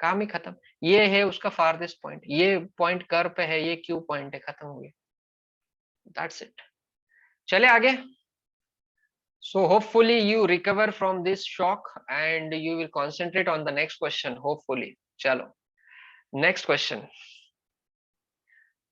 काम ही खत्म। ये है उसका फारदेस्ट पॉइंट, ये पॉइंट कर पे है, ये क्यू पॉइंट है, खत्म हो गया। That's it. चले आगे। So hopefully you recover from this shock and you will concentrate on the next question, hopefully. Chalo. Next question.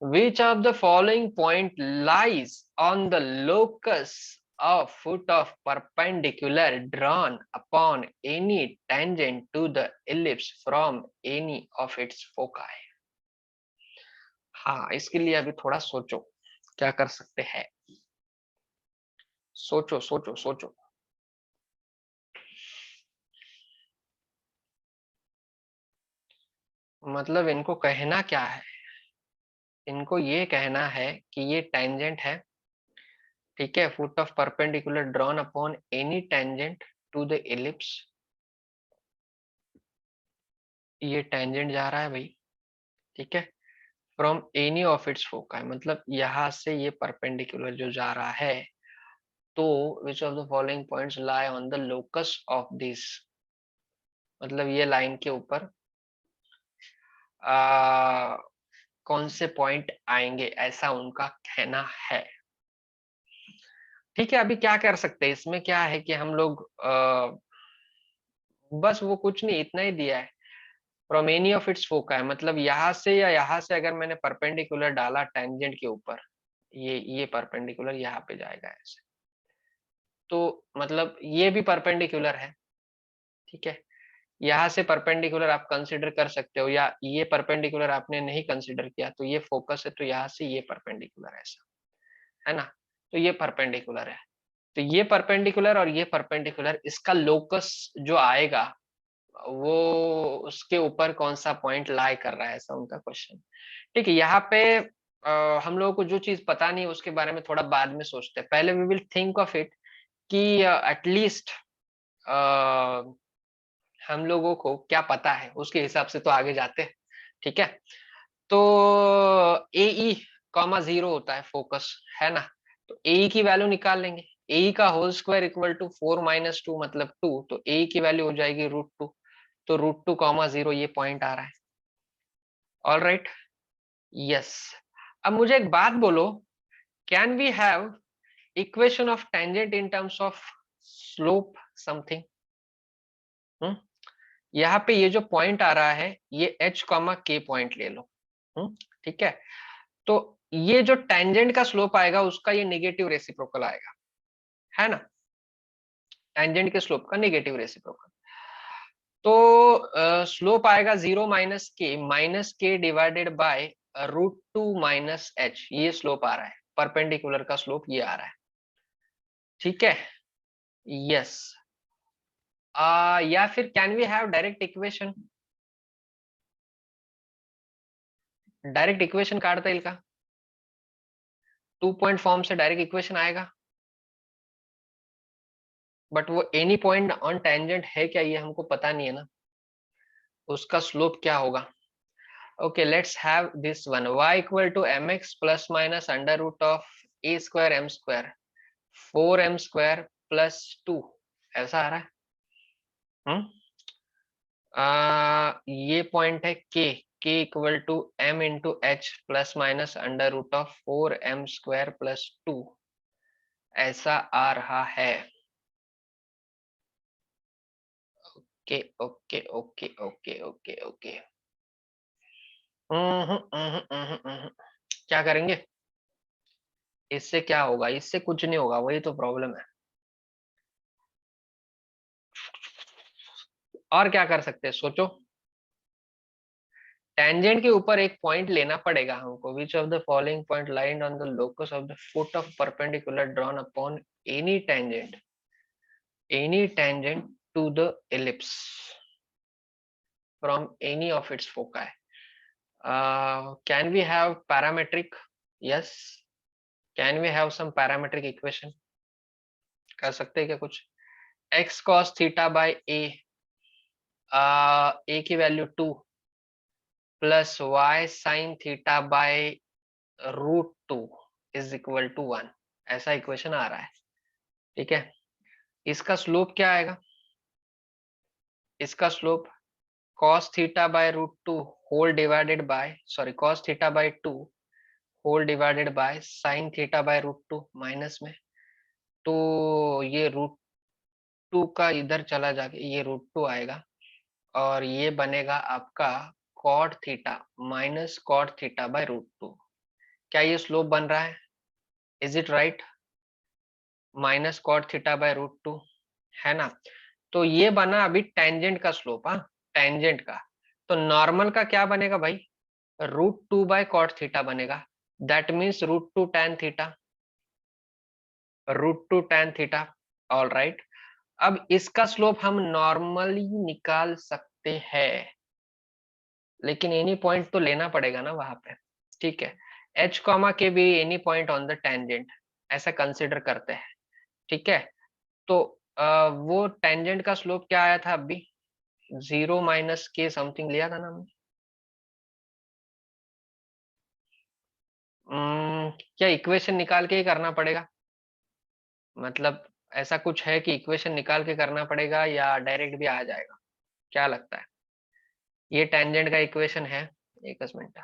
Which of the following point lies on the locus of foot of perpendicular drawn upon any tangent to the ellipse from any of its foci? हाँ, इसके लिए अभी थोड़ा सोचो क्या कर सकते हैं। सोचो सोचो सोचो। मतलब इनको कहना क्या है? इनको ये कहना है कि ये टेंजेंट है, ठीक है, foot of perpendicular drawn upon any tangent to the ellipse. ये टेंजेंट जा रहा है भाई, ठीक है, from any of its foci, मतलब यहां से ये परपेंडिकुलर जो जा रहा है। तो विच of the following points lie on the locus of this, मतलब ये लाइन के ऊपर कौन से पॉइंट आएंगे, ऐसा उनका कहना है। ठीक है, अभी क्या कर सकते हैं इसमें, क्या है कि हम लोग बस वो कुछ नहीं, इतना ही दिया है, फ्रॉम एनी ऑफ इट्स फोका है, मतलब यहाँ से या यहाँ से अगर मैंने परपेंडिकुलर डाला टेंजेंट के ऊपर, ये परपेंडिकुलर यहाँ पे जाएगा ऐसे, तो मतलब ये भी परपेंडिकुलर है, ठीक है। यहाँ से परपेंडिकुलर आप कंसिडर कर सकते हो, या ये परपेंडिकुलर आपने नहीं कंसिडर किया तो ये फोकस है, तो यहाँ से ये परपेंडिकुलर ऐसा है ना, तो ये परपेंडिकुलर है। तो ये परपेंडिकुलर और ये परपेंडिकुलर, इसका लोकस जो आएगा वो उसके ऊपर कौन सा पॉइंट लाई कर रहा है, ऐसा उनका क्वेश्चन। ठीक है, यहाँ पे हम लोगों को जो चीज पता नहीं उसके बारे में थोड़ा बाद में सोचते हैं, पहले we will think of it कि एटलीस्ट हम लोगों को क्या पता है उसके हिसाब से तो आगे जाते हैं। ठीक है, तो ए कॉमा 0 होता है फोकस, है ना, तो ए की वैल्यू निकाल लेंगे। ए का होल स्क्वायर इक्वल टू 4 - 2 मतलब 2, तो ए की वैल्यू हो जाएगी √2, तो √2, 0 ये पॉइंट आ रहा है। All right, yes. अब मुझे एक बात बोलो, can we have equation of tangent in terms of slope something? यहाँ पे ये जो पॉइंट आ रहा है ये h, k पॉइंट ले लो। ठीक है, तो ये जो टेंजेंट का स्लोप आएगा उसका ये नेगेटिव रेसिप्रोकल आएगा, है ना, टेंजेंट के स्लोप का नेगेटिव रेसिप्रोकल। तो स्लोप आएगा 0 - k डिवाइडेड बाय √2 - h, ये स्लोप आ रहा है, परपेंडिकुलर का स्लोप ये आ रहा है। ठीक है, यस। या फिर can we have direct equation? Direct equation काढता येईल का? 2 पॉइंट फॉर्म से डायरेक्ट इक्वेशन आएगा, बट वो एनी पॉइंट ऑन टेंजेंट है क्या ये हमको पता नहीं है ना, उसका स्लोप क्या होगा। Okay, let's have this one, y equal to mx plus minus under root of a square m square 4m square plus 2, ऐसा आ रहा है। ये पॉइंट है k equal to m into h plus minus under root of 4m square plus 2, ऐसा आ रहा है। Okay okay okay okay okay okay. क्या करेंगे इससे? क्या होगा इससे? कुछ नहीं होगा, वही तो प्रॉब्लम है। और क्या कर सकते हैं, सोचो। टेंजेंट के ऊपर एक पॉइंट लेना पड़ेगा हमको। Which of the following point line on the locus of the foot of perpendicular drawn upon any tangent, any tangent to the ellipse from any of its foci. Can we have parametric? Yes. Can we have some parametric equation? कर सकते हैं क्या कुछ? x cos theta by a की value 2 plus y sin theta by √2 is equal to 1, ऐसा equation आ रहा है। ठीक है, इसका स्लोप क्या आएगा? इसका slope cos theta by √2 whole divided by, sorry, cos theta by 2 whole divided by sin theta by √2 minus में, तो ये √2 का इधर चला जाके ये √2 आएगा और ये बनेगा आपका cot theta minus cot theta by √2। क्या ये स्लोप बन रहा है? Is it right? Minus cot theta by √2 है ना। तो ये बना अभी टेंजेंट का स्लोप। हाँ, टेंजेंट का। तो नॉर्मल का क्या बनेगा भाई? √2 बाय कॉट थीटा बनेगा। That means √2 tan theta, √2 tan theta. All right. अब इसका स्लोप हम नॉर्मली निकाल सकते हैं, लेकिन एनी पॉइंट तो लेना पड़ेगा ना वहां पे। ठीक है, h कॉमा के भी any point on the tangent, ऐसा कंसिडर करते हैं। ठीक है, तो वो टेंजेंट का स्लोप क्या आया था अभी? 0 माइनस के समथिंग लिया था ना हमने। क्या इक्वेशन निकाल के ही करना पड़ेगा? मतलब ऐसा कुछ है कि इक्वेशन निकाल के करना पड़ेगा या डायरेक्ट भी आ जाएगा? क्या लगता है? ये टेंजेंट का इक्वेशन है, एक मिनट,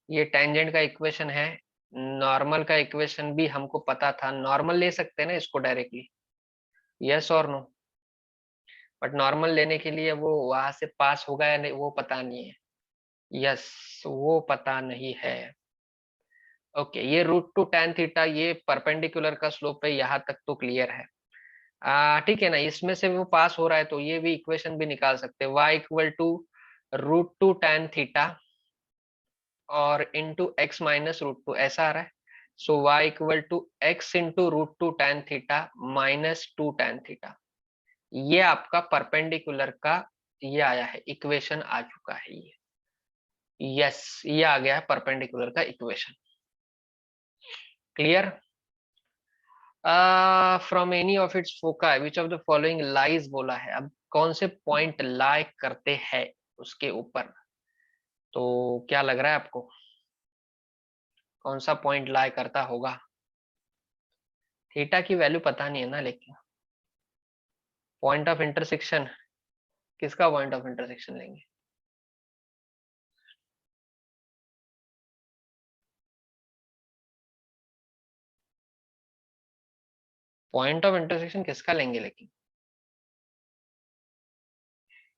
ये टेंजेंट का इक्वेशन है। नॉर्मल का इक्वेशन भी हमको पता था, नॉर्मल ले सकते हैं ना इसको डायरेक्टली, यस और नो? बट नॉर्मल लेने के लिए वो वहां से पास होगा या नहीं वो पता नहीं है। यस, वो पता नहीं है। ओके, ये √2 tan थीटा ये परपेंडिकुलर का स्लोप है, यहाँ तक तो क्लियर है। ठीक है ना, इसमें से वो पास हो रहा है तो ये भी इक्वेशन भी निकाल सकते हैं। y equal to √2 tan theta और इंटू एक्स माइनस √2 ऐसा आ रहा है। So y equal to x into √2 tan theta minus 2 tan theta. ये आपका परपेंडिकुलर का ये आया है, इक्वेशन आ चुका है ये। यस, ये आ गया है परपेंडिकुलर का equation. Clear? From any of its foci which of the following lies बोला है। अब कौन से पॉइंट लाई करते हैं उसके ऊपर? तो क्या लग रहा है आपको, कौन सा पॉइंट लाई करता होगा? थीटा की वैल्यू पता नहीं है ना, लेकिन पॉइंट ऑफ इंटरसेक्शन, किसका पॉइंट ऑफ इंटरसेक्शन लेंगे? पॉइंट ऑफ इंटरसेक्शन किसका लेंगे लेकिन?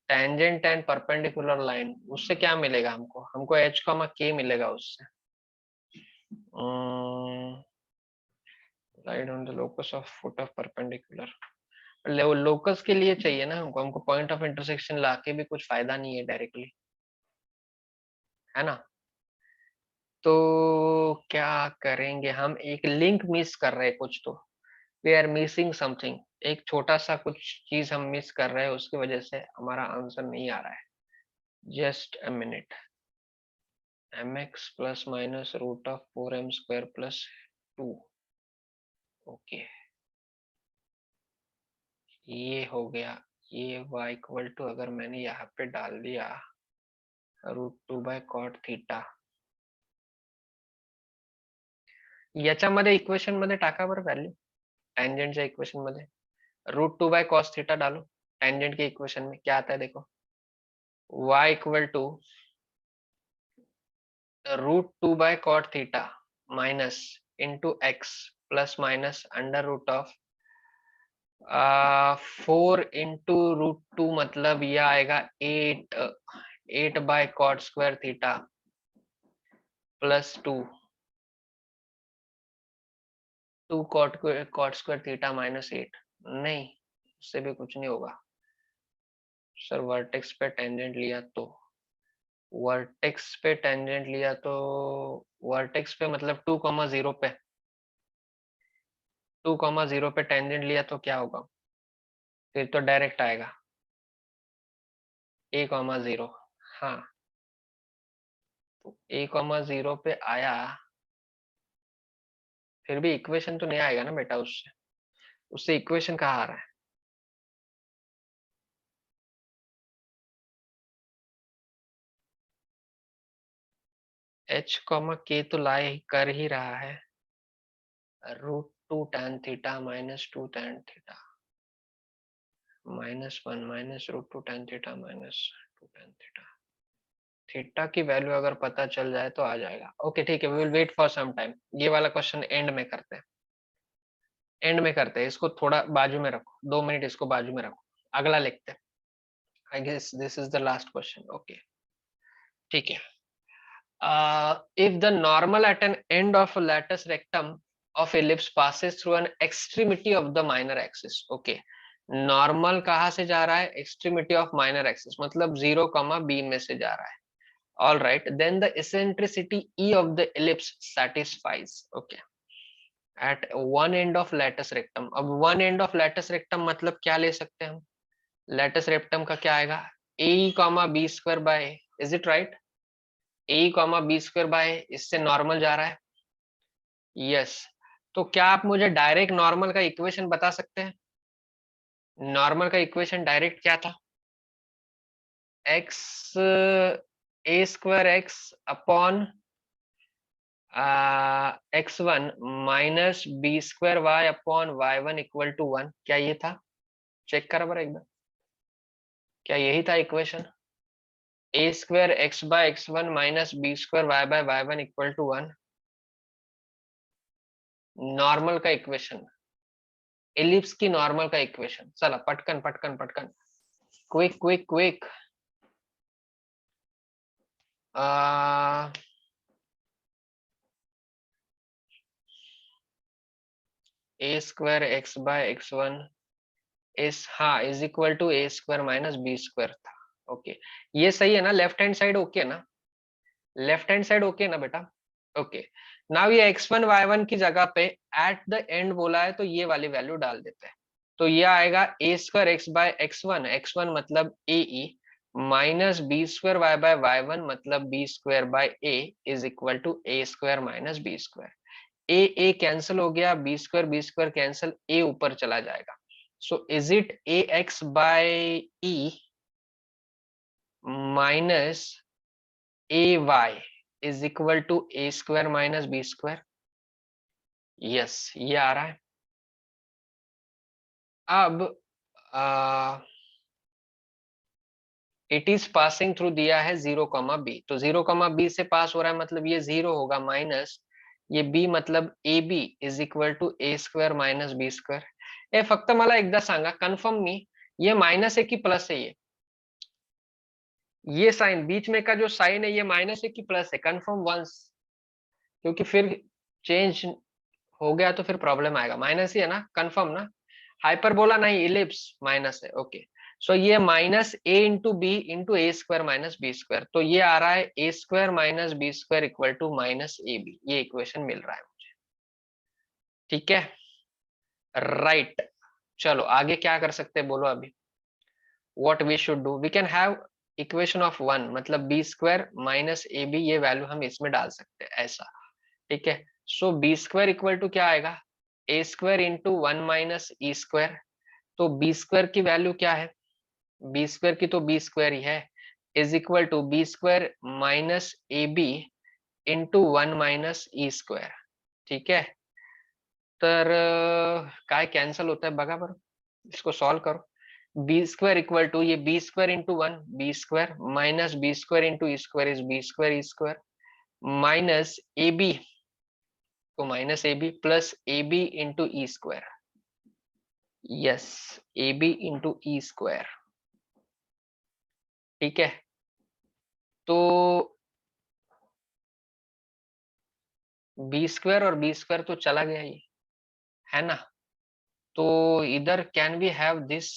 टेंजेंट एंड परपेंडिकुलर लाइन, उससे क्या मिलेगा हमको? हमको h कॉमा k मिलेगा उससे। Light on the locus of foot of perpendicular, locus के लिए चाहिए ना हमको, हमको पॉइंट ऑफ इंटरसेक्शन लाके भी कुछ फायदा नहीं है डायरेक्टली, है ना। तो क्या करेंगे हम? एक लिंक मिस कर रहे हैं कुछ तो, वी आर मिसिंग समथिंग। एक छोटा सा कुछ चीज हम मिस कर रहे हैं, उसकी वजह से हमारा आंसर नहीं आ रहा है। Just a minute. mx plus minus √4m² plus 2। Okay, ये हो गया। ये y इक्वल टू अगर मैंने यहाँ पे डाल दिया √2 बाय कॉट थीटा, याच्यामध्ये इक्वेशन मध्ये टाका बरं व्हॅल्यू, टँजेंटच्या इक्वेशन मध्ये √2 बाय कॉस थीटा डालो। टेंजेंट के इक्वेशन में क्या आता है देखो, y equal to √2 by cot theta minus into x plus minus under root of 4 into √2 मतलब ये आएगा 8 by cot square theta plus 2 cot square theta minus 8। नहीं, उससे भी कुछ नहीं होगा सर। वर्टेक्स पे टेंजेंट लिया तो वर्टेक्स पे मतलब 2,0 पे 2,0 पे टेंजेंट लिया तो क्या होगा? फिर तो डायरेक्ट आएगा a,0। हाँ, तो a,0 पे आया, फिर भी इक्वेशन तो नहीं आएगा ना बेटा। उससे उससे इक्वेशन कहाँ आ रहा है? h, k तो लाए कर ही रहा है √2 tan theta minus 2 tan theta -1 minus √2 tan theta minus 2 tan theta. Theta की वैल्यू अगर पता चल जाए तो आ जाएगा। ओके ठीक है, we will wait for some time. ये वाला क्वेश्चन एंड में करते हैं, इसको थोड़ा बाजू में रखो, 2 मिनट इसको बाजू में रखो, अगला लिखते हैं। I guess this is the last question. Okay ठीक है। If the normal at an end of a latus rectum of ellipse passes through an extremity of the minor axis, okay, normal कहाँ से जा रहा है? एक्सट्रीमिटी ऑफ माइनर एक्सिस, मतलब 0,b में से जा रहा है। All right, then the eccentricity E of the ellipse satisfies, okay, at one end of latus rectum। अब one end of latus rectum मतलब क्या ले सकते हैं हम? latus rectum का क्या आएगा? a, b square by, is it right? a,b² इससे नॉर्मल जा रहा है। यस, तो क्या आप मुझे डायरेक्ट नॉर्मल का इक्वेशन बता सकते हैं? नॉर्मल का इक्वेशन डायरेक्ट क्या था? x a²x upon x1 minus b²y upon y1 equal to 1। क्या ये था? चेक करा बार एक बार, क्या यही था equation? a²x/x1 minus b²y/y1 equal to 1, normal का इक्वेशन, एलिप्स की नॉर्मल का इक्वेशन। चला पटकन पटकन पटकन, quick quick quick. a²x/x1 is, हाँ, is equal to a² minus b² था। ओके, ये सही है ना? लेफ्ट हैंड साइड ओके ना? लेफ्ट हैंड साइड ओके ना बेटा? ओके, नाउ ये x1 y1 की जगह पे एट द एंड बोला है तो ये वाली वैल्यू डाल देते हैं। तो ये आएगा a²x/x1, x1 मतलब ae, माइनस b²y/y1 मतलब b²/a is equal to a² minus b²। a cancel हो गया, b² कैंसिल, a ऊपर चला जाएगा। So is it ax/e minus ay is equal to a² minus b²? Yes, ये आ रहा है। अब इट इज पासिंग थ्रू दिया है 0,b, तो 0,b से पास हो रहा है मतलब ये 0 होगा, माइनस ये b मतलब ab is equal to a² minus b²। हे फक्त मला एकदा सांगा, कन्फर्म मी, ये माइनस है कि प्लस है? ये साइन बीच में का जो साइन है ये माइनस है कि प्लस है? कन्फर्म वंस, क्योंकि फिर चेंज हो गया तो फिर प्रॉब्लम आएगा। माइनस ही है ना? कंफर्म ना? हाइपरबोला नहीं, इलिप्स माइनस है। ओके, सो ये minus a into b into a² minus b², तो ये आ रहा है a² minus b² equal to minus ab। ये इक्वेशन मिल रहा है मुझे, ठीक है? राइट, चलो आगे क्या कर सकते हैं बोलो अभी? What we should do? We can have equation of 1 मतलब b² माइनस ab, ये वैल्यू हम इसमें डाल सकते हैं ऐसा, ठीक है? सो b² इक्वल टू क्या आएगा? a² into 1 minus e²। तो b² की वैल्यू क्या है? b² की तो b² ही है, is equal to b² minus ab into 1 minus e², ठीक है? तर काय कैंसल होता है बघा बरं, इसको सॉल्व करो। b² इक्वल टू ये b² into 1 b² minus b² into e² is b² e² minus ab तो minus a b plus a b into e square, yes a b into e square, ठीक है। तो b square और b square तो चला गया ये, है ना। तो इधर can we have this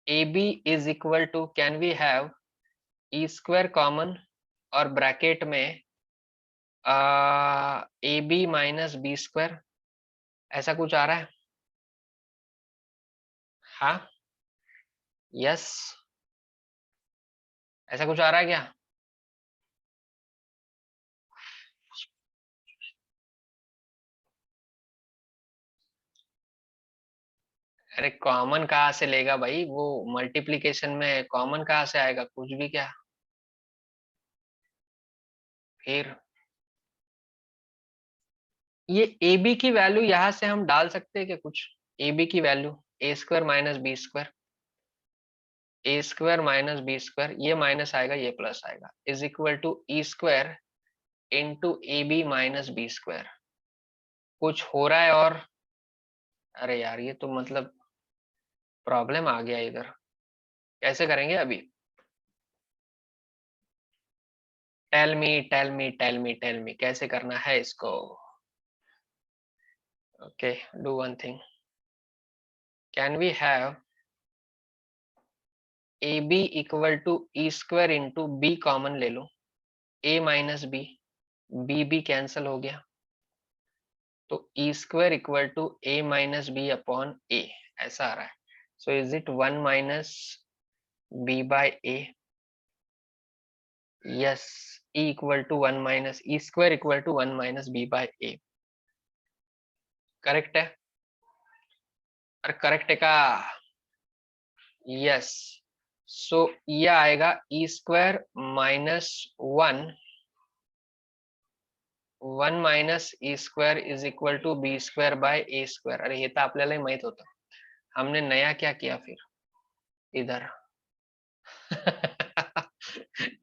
a b is equal to, can we have e square common और ब्रैकेट में a b minus b square, ऐसा कुछ आ रहा है। हाँ, यस, ऐसा कुछ आ रहा है क्या। अरे कॉमन कहाँ से लेगा भाई, वो मल्टीप्लिकेशन में कॉमन कहाँ से आएगा, कुछ भी क्या। फिर ये ए बी की वैल्यू यहाँ से हम डाल सकते हैं क्या कुछ, ए बी की value a square minus b square, a square minus b square, ये माइनस आएगा ये प्लस आएगा, is equal to e square into a b minus b square. कुछ हो रहा है और, अरे यार ये तो मतलब प्रॉब्लम आ गया इधर, कैसे करेंगे अभी। Tell me tell me tell me tell me कैसे करना है इसको। Okay, do one thing, can we have a b equal to e square into b common ले लो, a minus b, b b cancel हो गया, तो e square equal to a minus b upon a, ऐसा आ रहा है। So is it one minus b by a, yes, e equal to one minus e square equal to one minus b by a, correct है। और correct है का, yes. So ये आएगा e square minus one, one minus e square is equal to b square by a square. अरे हे तर आपल्यालाही माहित होतं, हमने नया क्या किया फिर इधर।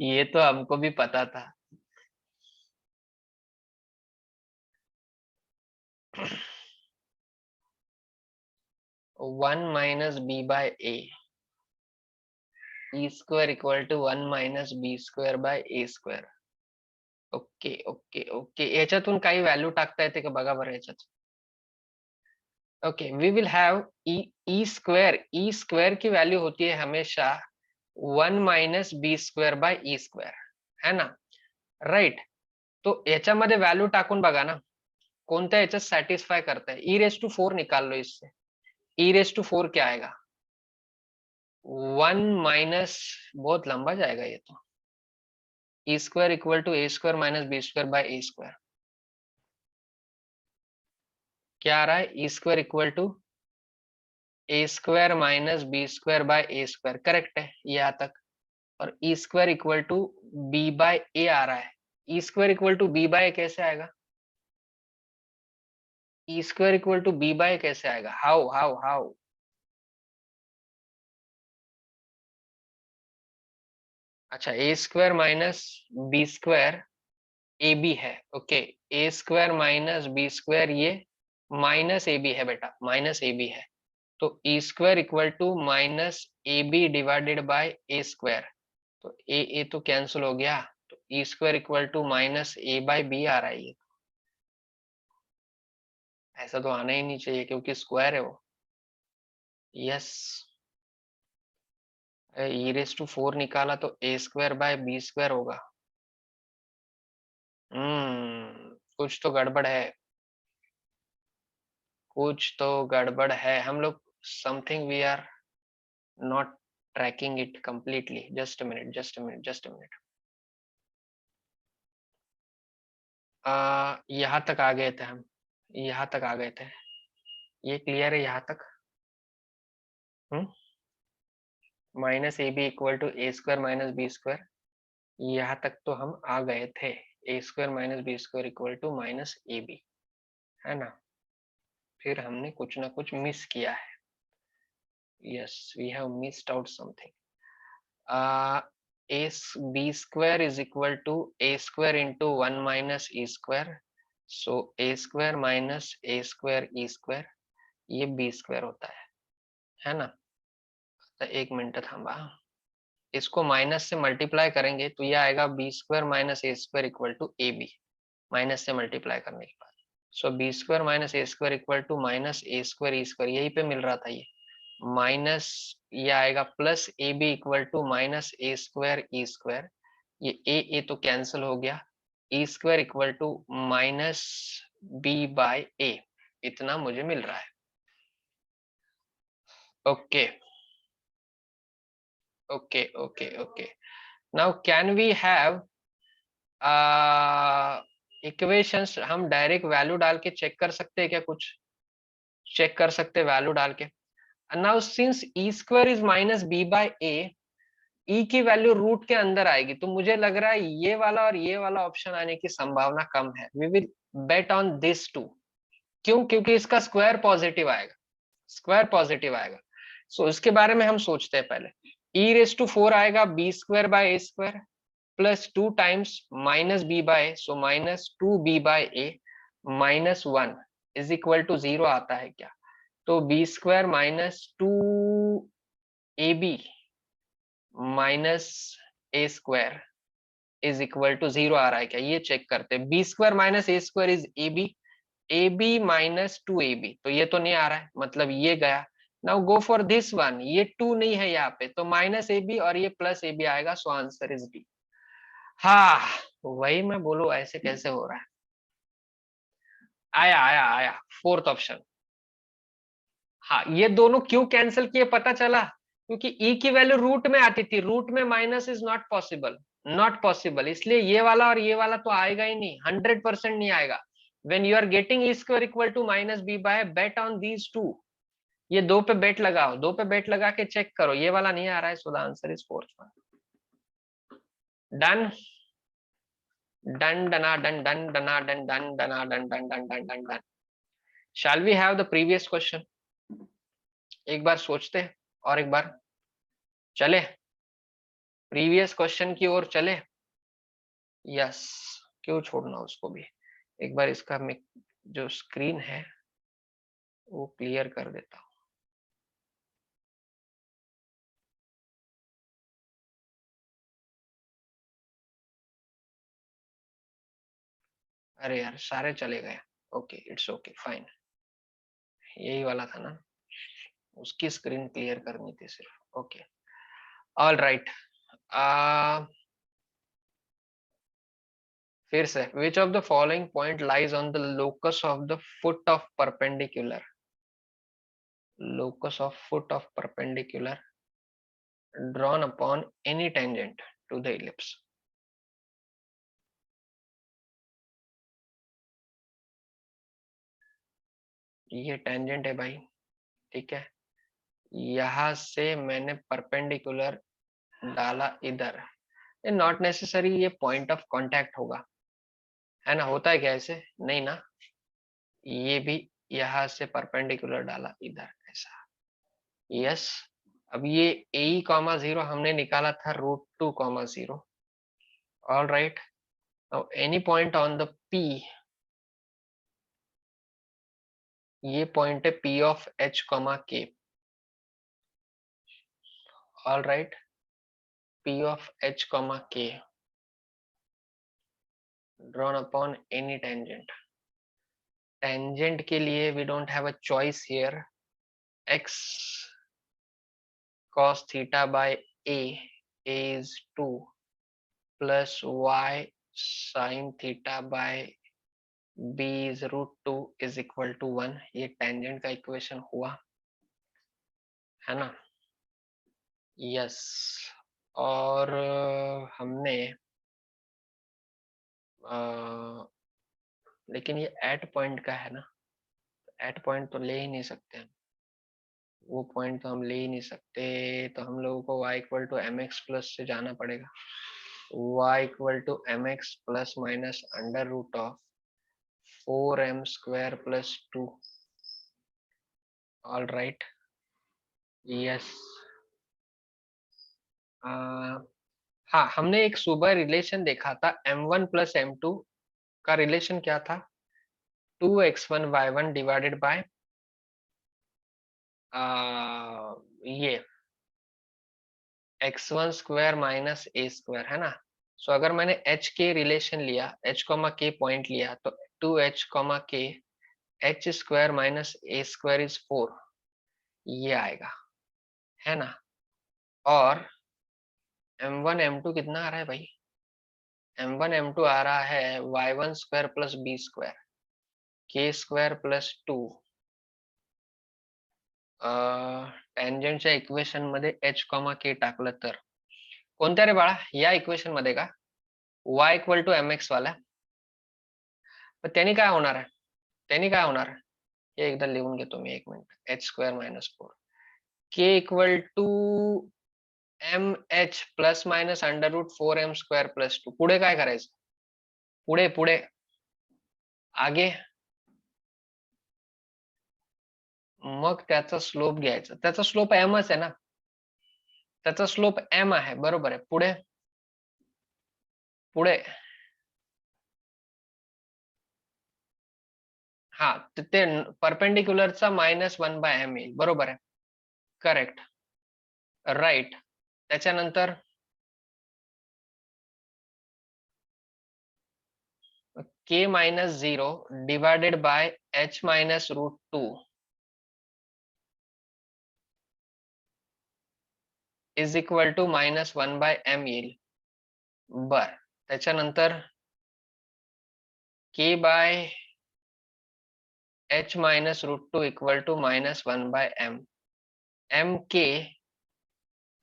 ये तो हमको भी पता था। One minus b by a, e square equal to one minus b square by a square. Okay okay okay, याच्यातून काही व्हॅल्यू टाकता येते का बघा बरं याच्यात। Okay, we will have e square, e square की वैल्यू होती है हमेशा one minus b square by e square, है ना, राइट। तो याच्यामध्ये व्हॅल्यू टाकून बघा ना, कोणत्या याच्यात सॅटिस्फाय करताय। ई रेस टू फोर निकाल लो इससे, ई रेस टू फोर क्या आएगा, वन माइनस, बहुत लंबा जाएगा ये तो, e square equal to a square minus b square by a square, क्या आ रहा है, e square equal to a square minus b square by a square, correct है यहाँ तक। और e square equal to b by a आ रहा है, e square equal to b by कैसे आएगा, e square equal to b by कैसे आएगा, हाउ हाउ हाउ। अच्छा, a square minus b square a b है, okay, a square minus b square ये माइनस ए बी है बेटा, minus a b है। तो e square equal to minus a b divided by a square, तो a तो cancel हो गया, तो e square equal to minus a by b आ रहा है ये, ऐसा तो आना ही नहीं चाहिए क्योंकि स्क्वायर है वो, yes. E raise to four निकाला तो a square by b square होगा। कुछ तो गड़बड़ है, कुछ तो गड़बड़ है, हम लोग something we are not tracking it completely. Just a minute just a minute just a minute, यहाँ तक आ गए थे हम, यहाँ तक आ गए थे, ये क्लियर है यहाँ तक। Hmm, minus a b equal to a square minus b square, यहाँ तक तो हम आ गए थे, a square minus b square equal to minus a b, है ना। फिर हमने कुछ ना कुछ मिस किया है, yes we have missed out something. A b square is equal to a square into one minus e square, so a square minus a square e square, ये बी स्क्वायर होता है ना। तो 1 मिनट थांबा, इसको minus से multiply करेंगे तो ये आएगा b square minus a square equal to a b, minus से मल्टीप्लाई करने के बाद। So b square minus a square equal to minus a square e square, यही पे मिल रहा था ये, माइनस ये आएगा plus a b equal to minus a square e square, ये ए तो कैंसिल हो गया, e square equal to minus b by a, इतना मुझे मिल रहा है। Okay okay okay okay, now can we have equations, हम डायरेक्ट वैल्यू डाल के चेक कर सकते हैं क्या, कुछ चेक कर सकते हैं वैल्यू डाल के। Now since e square is minus b by a, e की वैल्यू रूट के अंदर आएगी, तो मुझे लग रहा है ये वाला और ये वाला ऑप्शन आने की संभावना कम है। We will bet on this two. क्यों? क्योंकि इसका स्क्वायर पॉजिटिव आएगा, स्क्वायर पॉजिटिव आएगा। सो इसके बारे में हम सोचते हैं पहले। ई रेस टू 4 आएगा b square by a square plus 2 times minus b by, so minus 2b by a minus 1 is equal to 0 आता है क्या? तो b square minus 2ab minus a square is equal to 0 आ रहा है क्या, ये चेक करते हैं। B square minus a square is a b minus 2ab, तो ये तो नहीं आ रहा है, मतलब ये गया। Now go for this one, ये 2 नहीं है यहाँ पे, तो माइनस ए बी और ये प्लस ए बी आएगा, सो आंसर इज बी। हाँ, वही मैं बोलूं, ऐसे कैसे हो रहा है। आया आया आया, फोर्थ ऑप्शन। हाँ, ये दोनों क्यों कैंसिल किए पता चला, क्योंकि ई की वैल्यू रूट में आती थी, रूट में minus is not possible, not possible, इसलिए ये वाला और ये वाला तो आएगा ही नहीं, 100% नहीं आएगा। When you are getting e square equal to minus b by, bet on these two, ये दो पे बेट लगाओ, दो पे बेट लगा के चेक करो, ये वाला नहीं आ रहा है, so the answer is fourth one. डन डन डना डन डन डना डन डन डना डन डन डन डन डन डन। Shall we have the previous question? एक बार सोचते हैं और एक बार चले प्रीवियस क्वेश्चन की ओर चले। यस, क्यों छोड़ना उसको भी। एक बार इसका मैं जो स्क्रीन है वो क्लियर कर देता हूँ। अरे यार, सारे चले गए। Okay, it's okay, fine. यही वाला था ना, उसकी स्क्रीन क्लियर करनी थी सिर्फ। Okay, all right. फिर से, विच of the following point lies on the locus of the foot of perpendicular, locus of foot of perpendicular drawn upon any tangent to the ellipse? ये टेंजेंट है भाई, ठीक है, यहां से मैंने परपेंडिकुलर डाला इधर, ये नॉट नेसेसरी ये पॉइंट ऑफ कांटेक्ट होगा, है ना? होता है क्या ऐसे? नहीं ना, ये भी यहां से परपेंडिकुलर डाला इधर, ऐसा। यस, अब ये ए कॉमा 0 हमने निकाला था √2, 0। All right, now any point on the P, ये पॉइंट है P of H comma K. All right, P of H comma K drawn upon any tangent. Tangent के लिए we don't have a choice here, x cos theta by a is 2 plus y sin theta by b is √2 is equal to 1। ये tangent का equation हुआ, है ना? Yes, और हमने लेकिन ये एट पॉइंट का है ना, एट पॉइंट तो ले ही नहीं सकते हम, वो पॉइंट तो हम ले ही नहीं सकते, तो हम लोगों को y equal to m x plus से जाना पड़ेगा। y equal to m x plus minus under root of 4m square plus 2। All right, yes. हाँ, हमने एक सुबह रिलेशन देखा था, m1 प्लस m2 का रिलेशन क्या था? 2x1y1 डिवाइडेड बाय ये x1 square minus a square है ना। सो अगर मैंने h के रिलेशन लिया, h कॉमा k पॉइंट लिया, तो 2h comma k h square minus a square is 4, ये आएगा, है ना। और m1 m2 कितना आ रहा है भाई? m1 m2 आ रहा है y1 square plus b square k square plus 2 टँजेंटच्या इक्वेशन मध्ये h कॉमा k टाकलं तर कोणत्या रे बाळा? या इक्वेशन मध्ये का y इक्वल टू mx वाला? पण त्यांनी काय होणार आहे? त्यांनी काय होणार आहे? हे एकदा लिहून घेतो मी, एक minute. h square minus 4 k equal to mh plus minus under root 4m square plus 2. पुढे काय करायचं? पुढे पुढे आगे मग त्याचा स्लोप घ्यायचा. त्याचा स्लोप mच आहे ना, त्याचा स्लोप m आहे, बरोबर आहे. पुढे पुढे हा, ते परपेंडिक्युलरचा -1/m येईल, बरोबर आहे. Correct, right. त्याच्यानंतर k minus 0 divided by h minus root 2 is equal to -1/m येईल. बर, त्याच्यानंतर k by h minus root 2 equal to -1/m. mk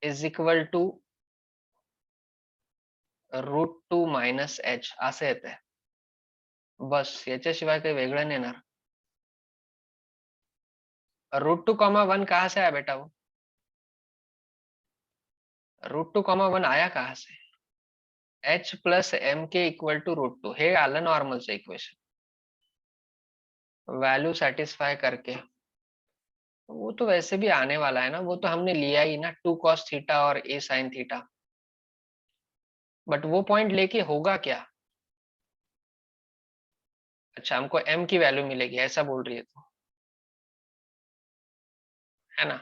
is equal to root 2 minus h असं येतंय. बस, याच्याशिवाय काही वेगळं नाही येणार. रूट 2 कॉमा 1 कहाँ से आया बेटा? वो रूट 2 कॉमा 1 आया कहाँ से? h प्लस एम के इक्वल टू रूट 2 हे आलं नॉर्मलचं इक्वेशन. वैल्यू सेटिस्फाई करके वो तो वैसे भी आने वाला है ना, वो तो हमने लिया ही ना, 2 cos थीटा और a sin थीटा. बट वो पॉइंट लेके होगा क्या? अच्छा, हमको m की वैल्यू मिलेगी, ऐसा बोल रही है तो, है ना?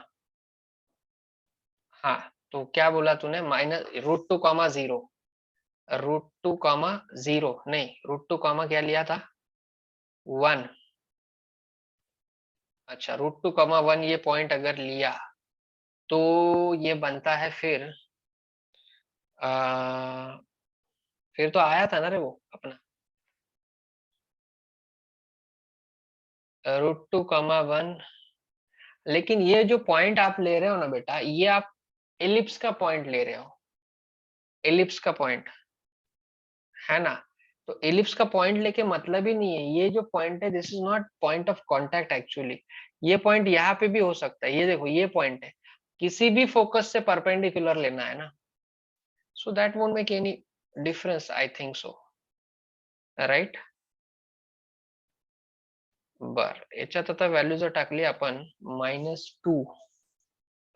हाँ, तो क्या बोला तूने? Minus root 2 comma 0. Root 2 comma 0 नहीं, रूट 2 कॉमा क्या लिया था? 1. अच्छा, रूट 2 कॉमा 1 ये पॉइंट अगर लिया तो ये बनता है फिर तो आया था ना रे वो अपना रूट 2 कॉमा 1. लेकिन ये जो पॉइंट आप ले रहे हो ना बेटा, ये आप एलिप्स का पॉइंट ले रहे हो, एलिप्स का पॉइंट, है ना? तो एलिप्स का पॉइंट लेके मतलब ही नहीं है. ये जो पॉइंट है, this is not point of contact actually. ये पॉइंट यहाँ पे भी हो सकता है. ये देखो, ये पॉइंट है, किसी भी फोकस से परपेंडिकुलर लेना है ना, so that won't make any difference, I think so, right? बर, याच्यात आता व्हॅल्यू जर टाकली आपण -2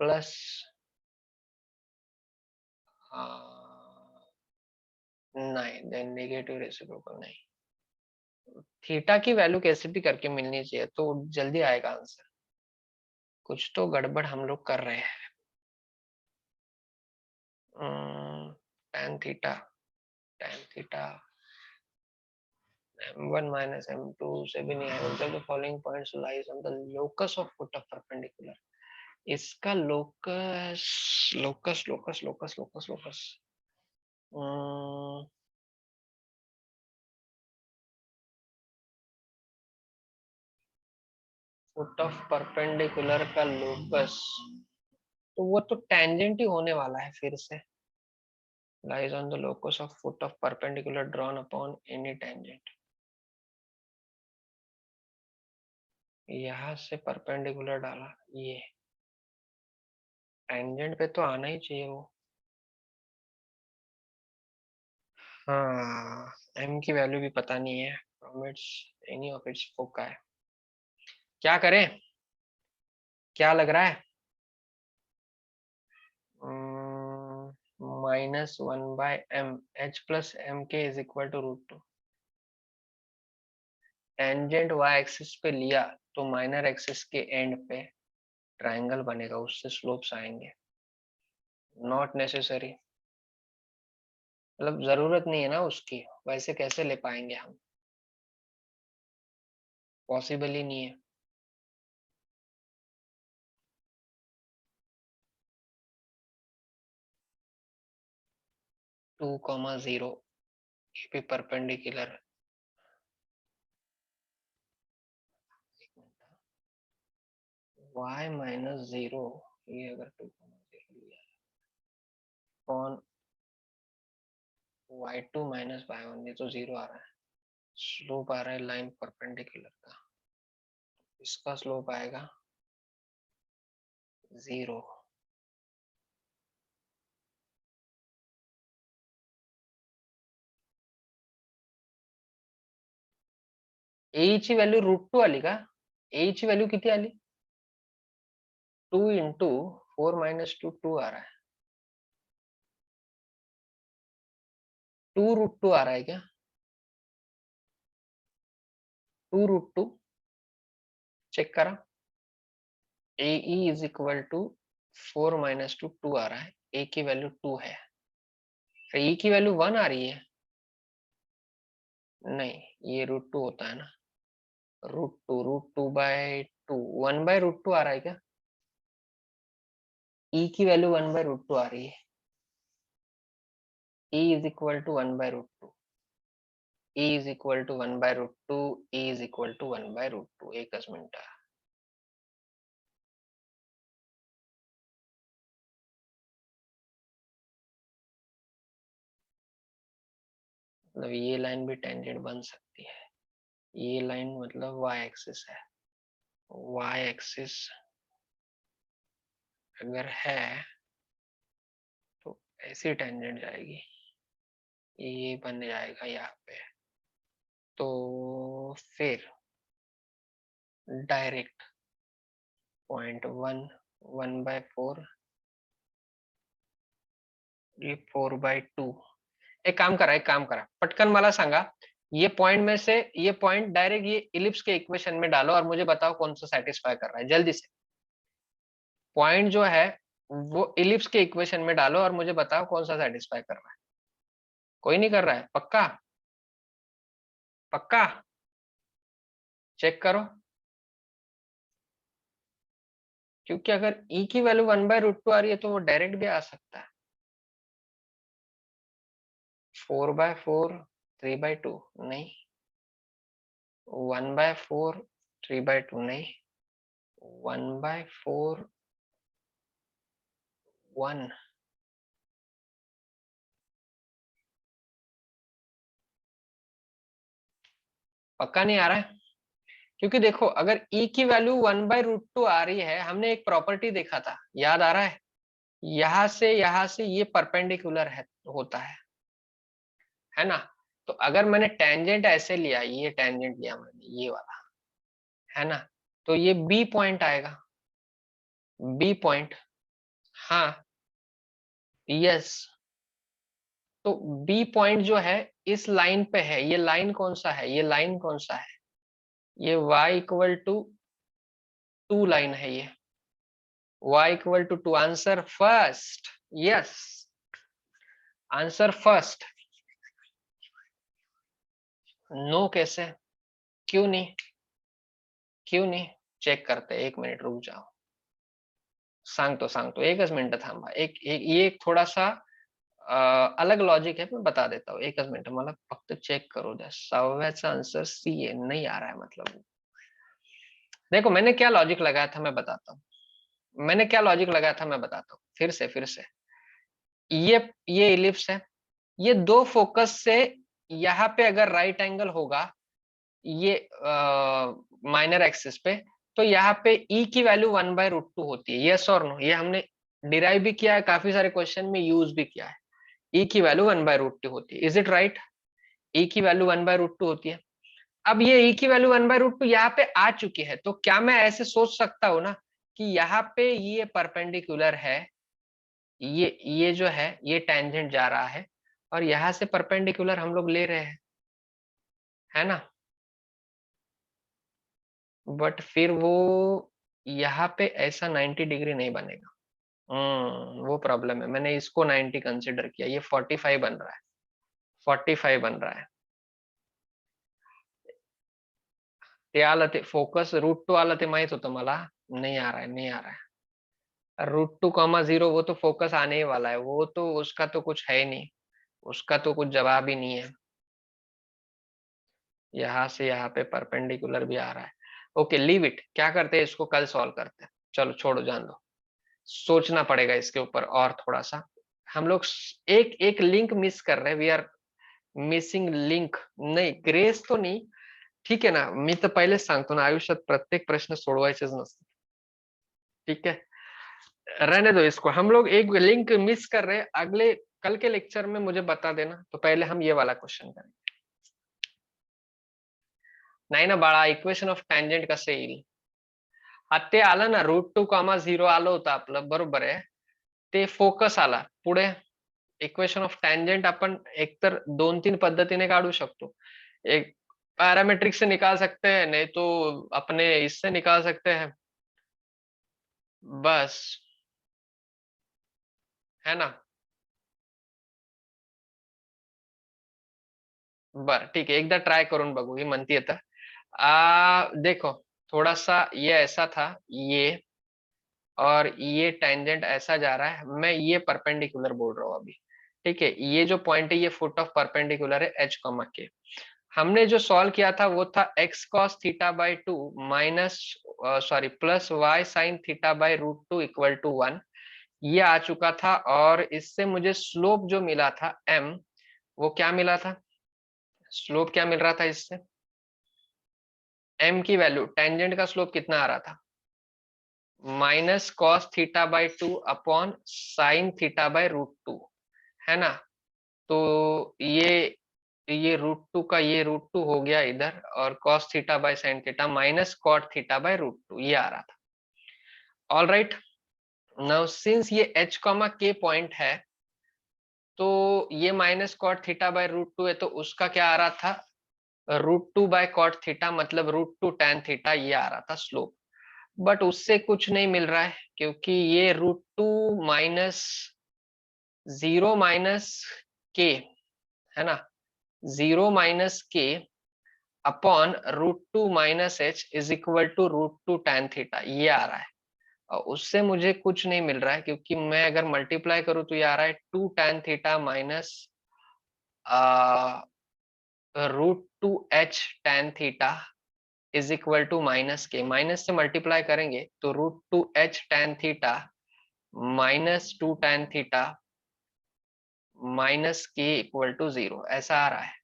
प्लस नहीं, देन नेगेटिव रेसिप्रोकल नहीं. थीटा की वैल्यू कैसे भी करके मिलनी चाहिए, तो जल्दी आएगा आंसर. कुछ तो गड़बड़ हम लोग कर रहे हैं. tan theta, tan theta m1 minus m2 से भी नहीं आएगा. जब the following points lies on the locus of foot of perpendicular. इसका locus locus locus locus locus locus foot of perpendicular का लोकस, तो वो तो टेंजेंट ही होने वाला है फिर से. Lies on the locus of foot of perpendicular drawn upon any tangent. यहाँ से परपेंडिकुलर डाला, ये टेंजेंट पे तो आना ही चाहिए वो. हाँ, m की वैल्यू भी पता नहीं है from its any of its फोका है. क्या करें? क्या लग रहा है? -1/m h plus mk is equal to root 2. Tangent y axis पे लिया तो माइनर एक्सिस के एंड पे ट्राइंगल बनेगा, उससे स्लोप्स आएंगे। नॉट नेसेसरी, मतलब जरूरत नहीं है ना उसकी, वैसे कैसे ले पाएंगे हम, पॉसिबल ही नहीं है। टू कॉमा जीरो ये भी परपेंडिकुलर, y माइनस जीरो, ये अगर टू कॉमा जीरो लिया कौन, y2 माइनस y1, ये तो जीरो आ रहा है। स्लोप आ रहा है लाइन परपेंडिकुलर का, इसका स्लोप आएगा जीरो। ए ची व्हॅल्यू √2 आली का? ए ची व्हॅल्यू किती आली? 2 इंटू 4 माइनस 2, 2 आ रहा है। 2√2 आ रहा है क्या? 2√2 चेक करा। ए इज इक्वल टू 4 माइनस 2, 2 आ रहा है। ए की वैल्यू 2 है, ए की वैल्यू 1 आ रही है। नहीं, ये √2 होता है ना, √2 बाय 2, 1/√2 आ रहा है क्या? ई की वैल्यू 1/√2 आ रही है। E is equal to 1/√2, e is equal to 1/√2, e is equal to 1/√2। एकच मिनिट, मतलब ये लाइन भी टेंजेंट बन सकती है। ये लाइन मतलब वाई एक्सिस है, वाई एक्सिस अगर है तो ऐसी टेंजेंट जाएगी, ये बन जाएगा यहाँ पे। तो फिर डायरेक्ट 0.1, 1/4, ये 4/2। एक काम करा पटकन मला सांगा, ये पॉइंट में से ये पॉइंट डायरेक्ट ये इलिप्स के इक्वेशन में डालो और मुझे बताओ कौन सा सेटिस्फाई कर रहा है, जल्दी से। पॉइंट जो है वो इलिप्स के इक्वेशन में डालो और मुझे बताओ कौन सा सेटिस्फाई कर रहा है। कोई नहीं कर रहा है? पक्का? पक्का? चेक करो, क्योंकि अगर ई की वैल्यू 1/√2 आ रही है तो वो डायरेक्ट भी आ सकता है। 4/4, 3/2 नहीं, 1/4, 3/2 नहीं, 1/4, 1। पक्का नहीं आ रहा है? क्योंकि देखो अगर e की वैल्यू 1/√2 आ रही है, हमने एक प्रॉपर्टी देखा था, याद आ रहा है? यहाँ से ये परपेंडिकुलर है, होता है ना? तो अगर मैंने टेंजेंट ऐसे लिया, ये टेंजेंट लिया मैंने ये वाला, है ना, तो ये बी पॉइंट आएगा, बी पॉइंट। हाँ, यस। तो बी पॉइंट जो है इस लाइन पे है, ये लाइन कौन सा है, ये लाइन कौन सा है? ये y इक्वल टू 2 लाइन है, ये y equal to 2। Answer first, yes, answer first. No कैसे? क्यों नहीं? क्यों नहीं? चेक करते, एक मिनिट रुक जाओ, सांगतो एकच मिनिट थांबा, ये एक थोड़ा सा अलग लॉजिक है, मैं बता देता हूँ, एकच मिनिट, मला फक्त चेक करू द्या। 6व्याचा आंसर सी है, नहीं आ रहा है मतलब। देखो मैंने क्या लॉजिक लगाया था मैं बताता हूँ, मैंने क्या लॉजिक लगाया था मैं बताता हूँ, फिर से ये इलिप्स है, ये दो फोकस से यहाँ पे अगर राइट एंगल होगा ये माइनर एक्सिस पे, तो यहाँ पे ई की वैल्यू 1/√2 होती है, यस और नो? ये हमने डिराइव भी किया है, काफी सारे क्वेश्चन में यूज भी किया है। ई की वैल्यू 1/√2 होती है, इज इट राइट? ई की वैल्यू 1/√2 होती है। अब ये ई की वैल्यू 1/√2 यहाँ पे आ चुकी है, तो क्या मैं ऐसे सोच सकता हूँ ना कि यहाँ पे ये परपेंडिकुलर है, ये जो है ये टेंजेंट जा रहा है और यहाँ से परपेंडिकुलर हम लोग ले रहे हैं, है ना? बट फिर वो यहाँ पे ऐसा 90 डिग्री नहीं बनेगा। वो प्रॉब्लम है। मैंने इसको 90 कंसिडर किया, ये 45 बन रहा है, 45 बन रहा है। ते आलं ते फोकस √2 आलं ते माहित होतं मला, नहीं आ रहा है, नहीं आ रहा है। √2,0 वो तो फोकस आने ही वाला है, वो तो उसका तो कुछ है ही नहीं, उसका तो कुछ जवाब ही नहीं है। यहाँ से यहाँ पे परपेंडिकुलर भी आ रहा है। ओके लीव इट, क्या करते हैं इसको कल सॉल्व करते हैं, चलो छोड़ो जान दो, सोचना पड़ेगा इसके ऊपर और थोड़ा सा। हम लोग एक एक लिंक मिस कर रहे हैं, वी आर मिसिंग लिंक। नाही ग्रेस तो नाही, ठीक आहे ना, मी तर पहिलेच सांगतो ना, आयुष्यात प्रत्येक प्रश्न सोडवायचेच नसते, ठीक है। रहने दो इसको, हम लोग एक लिंक मिस कर रहे हैं, अगले कल के लेक्चर में मुझे बता देना। तो पहले हम ये वाला क्वेश्चन करेंगे। नाही ना बाळा, इक्वेशन ऑफ टँजेंट कसं येईल? हा ते आलं ना, √2,0 आलं होतं आपलं, बरोबर आहे, ते फोकस आला पुढे। इक्वेशन ऑफ टँजेंट आपण एकतर 2-3 पद्धतीने काढू शकतो। एक पैरामेट्रिक से निकाल सकते हैं, नहीं तो अपने इससे निकाल सकते हैं, बस, है ना। बर ठीक आहे, एकदा ट्राय करून बघू, ही म्हणतीये तर देखो, थोड़ा सा ये ऐसा था, ये और ये टेंजेंट ऐसा जा रहा है, मैं ये परपेंडिकुलर बोल रहा हूँ अभी, ठीक है। ये जो पॉइंट है ये फुट ऑफ परपेंडिकुलर है एच कॉमा के। हमने जो सॉल्व किया था वो था x cos theta by 2 minus sorry plus y sin theta by √2 equal to 1, ये आ चुका था। और इससे मुझे स्लोप जो मिला था m, वो क्या मिला था, स्लोप क्या मिल रहा था इससे, m की वैल्यू, टेंजेंट का स्लोप कितना आ रहा था, minus cos theta by 2 upon sine theta by √2, है ना। तो ये √2 का ये √2 हो गया इधर, और cos theta by sine theta minus cot theta by √2 ये आ रहा था। ऑल राइट, नाउ सिंस ये h कॉमा के पॉइंट है, तो ये माइनस कॉट थीटा बाई √2 है, तो उसका क्या आ रहा था, √2 बाय कॉट थीटा, मतलब √2 tan थीटा, ये आ रहा था स्लोप। बट उससे कुछ नहीं मिल रहा है, क्योंकि ये √2 माइनस 0 माइनस के, है ना, 0 minus k upon √2 minus h is equal to √2 tan theta, ये आ रहा है। और उससे मुझे कुछ नहीं मिल रहा है, क्योंकि मैं अगर मल्टीप्लाई करूं तो ये आ रहा है 2 tan theta minus √2h tan theta is equal to minus k, minus से मल्टीप्लाई करेंगे तो √2h tan theta minus 2 tan theta minus k equal to 0, ऐसा आ रहा है।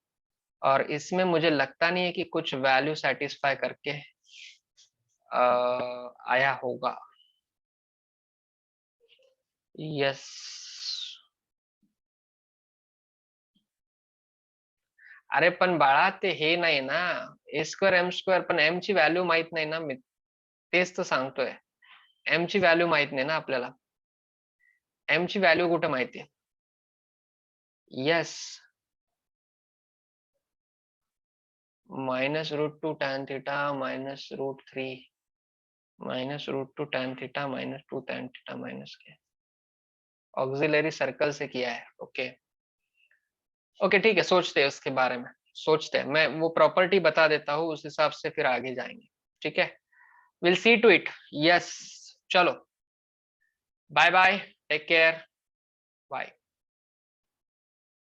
और इसमें मुझे लगता नहीं है कि कुछ वैल्यू सेटिस्फाई करके आया होगा। यस, अरे पण बाळा ते हे नाही ना, a²m², पण m ची व्हॅल्यू माहित नाही ना, मी तेच तर सांगतोय, m ची व्हॅल्यू माहित नाही ना आपल्याला, m ची व्हॅल्यू कुठे माहिती? Yes, minus √2 tan theta minus √3 minus √2 tan theta minus 2 tan theta minus के, ऑक्सिलरी सर्कल से किया है। ओके ओके ठीक है, सोचते हैं उसके बारे में, सोचते हैं, मैं वो प्रॉपर्टी बता देता हूँ, उस हिसाब से फिर आगे जाएंगे, ठीक है। Will see to it. Yes, चलो bye bye, take care, bye.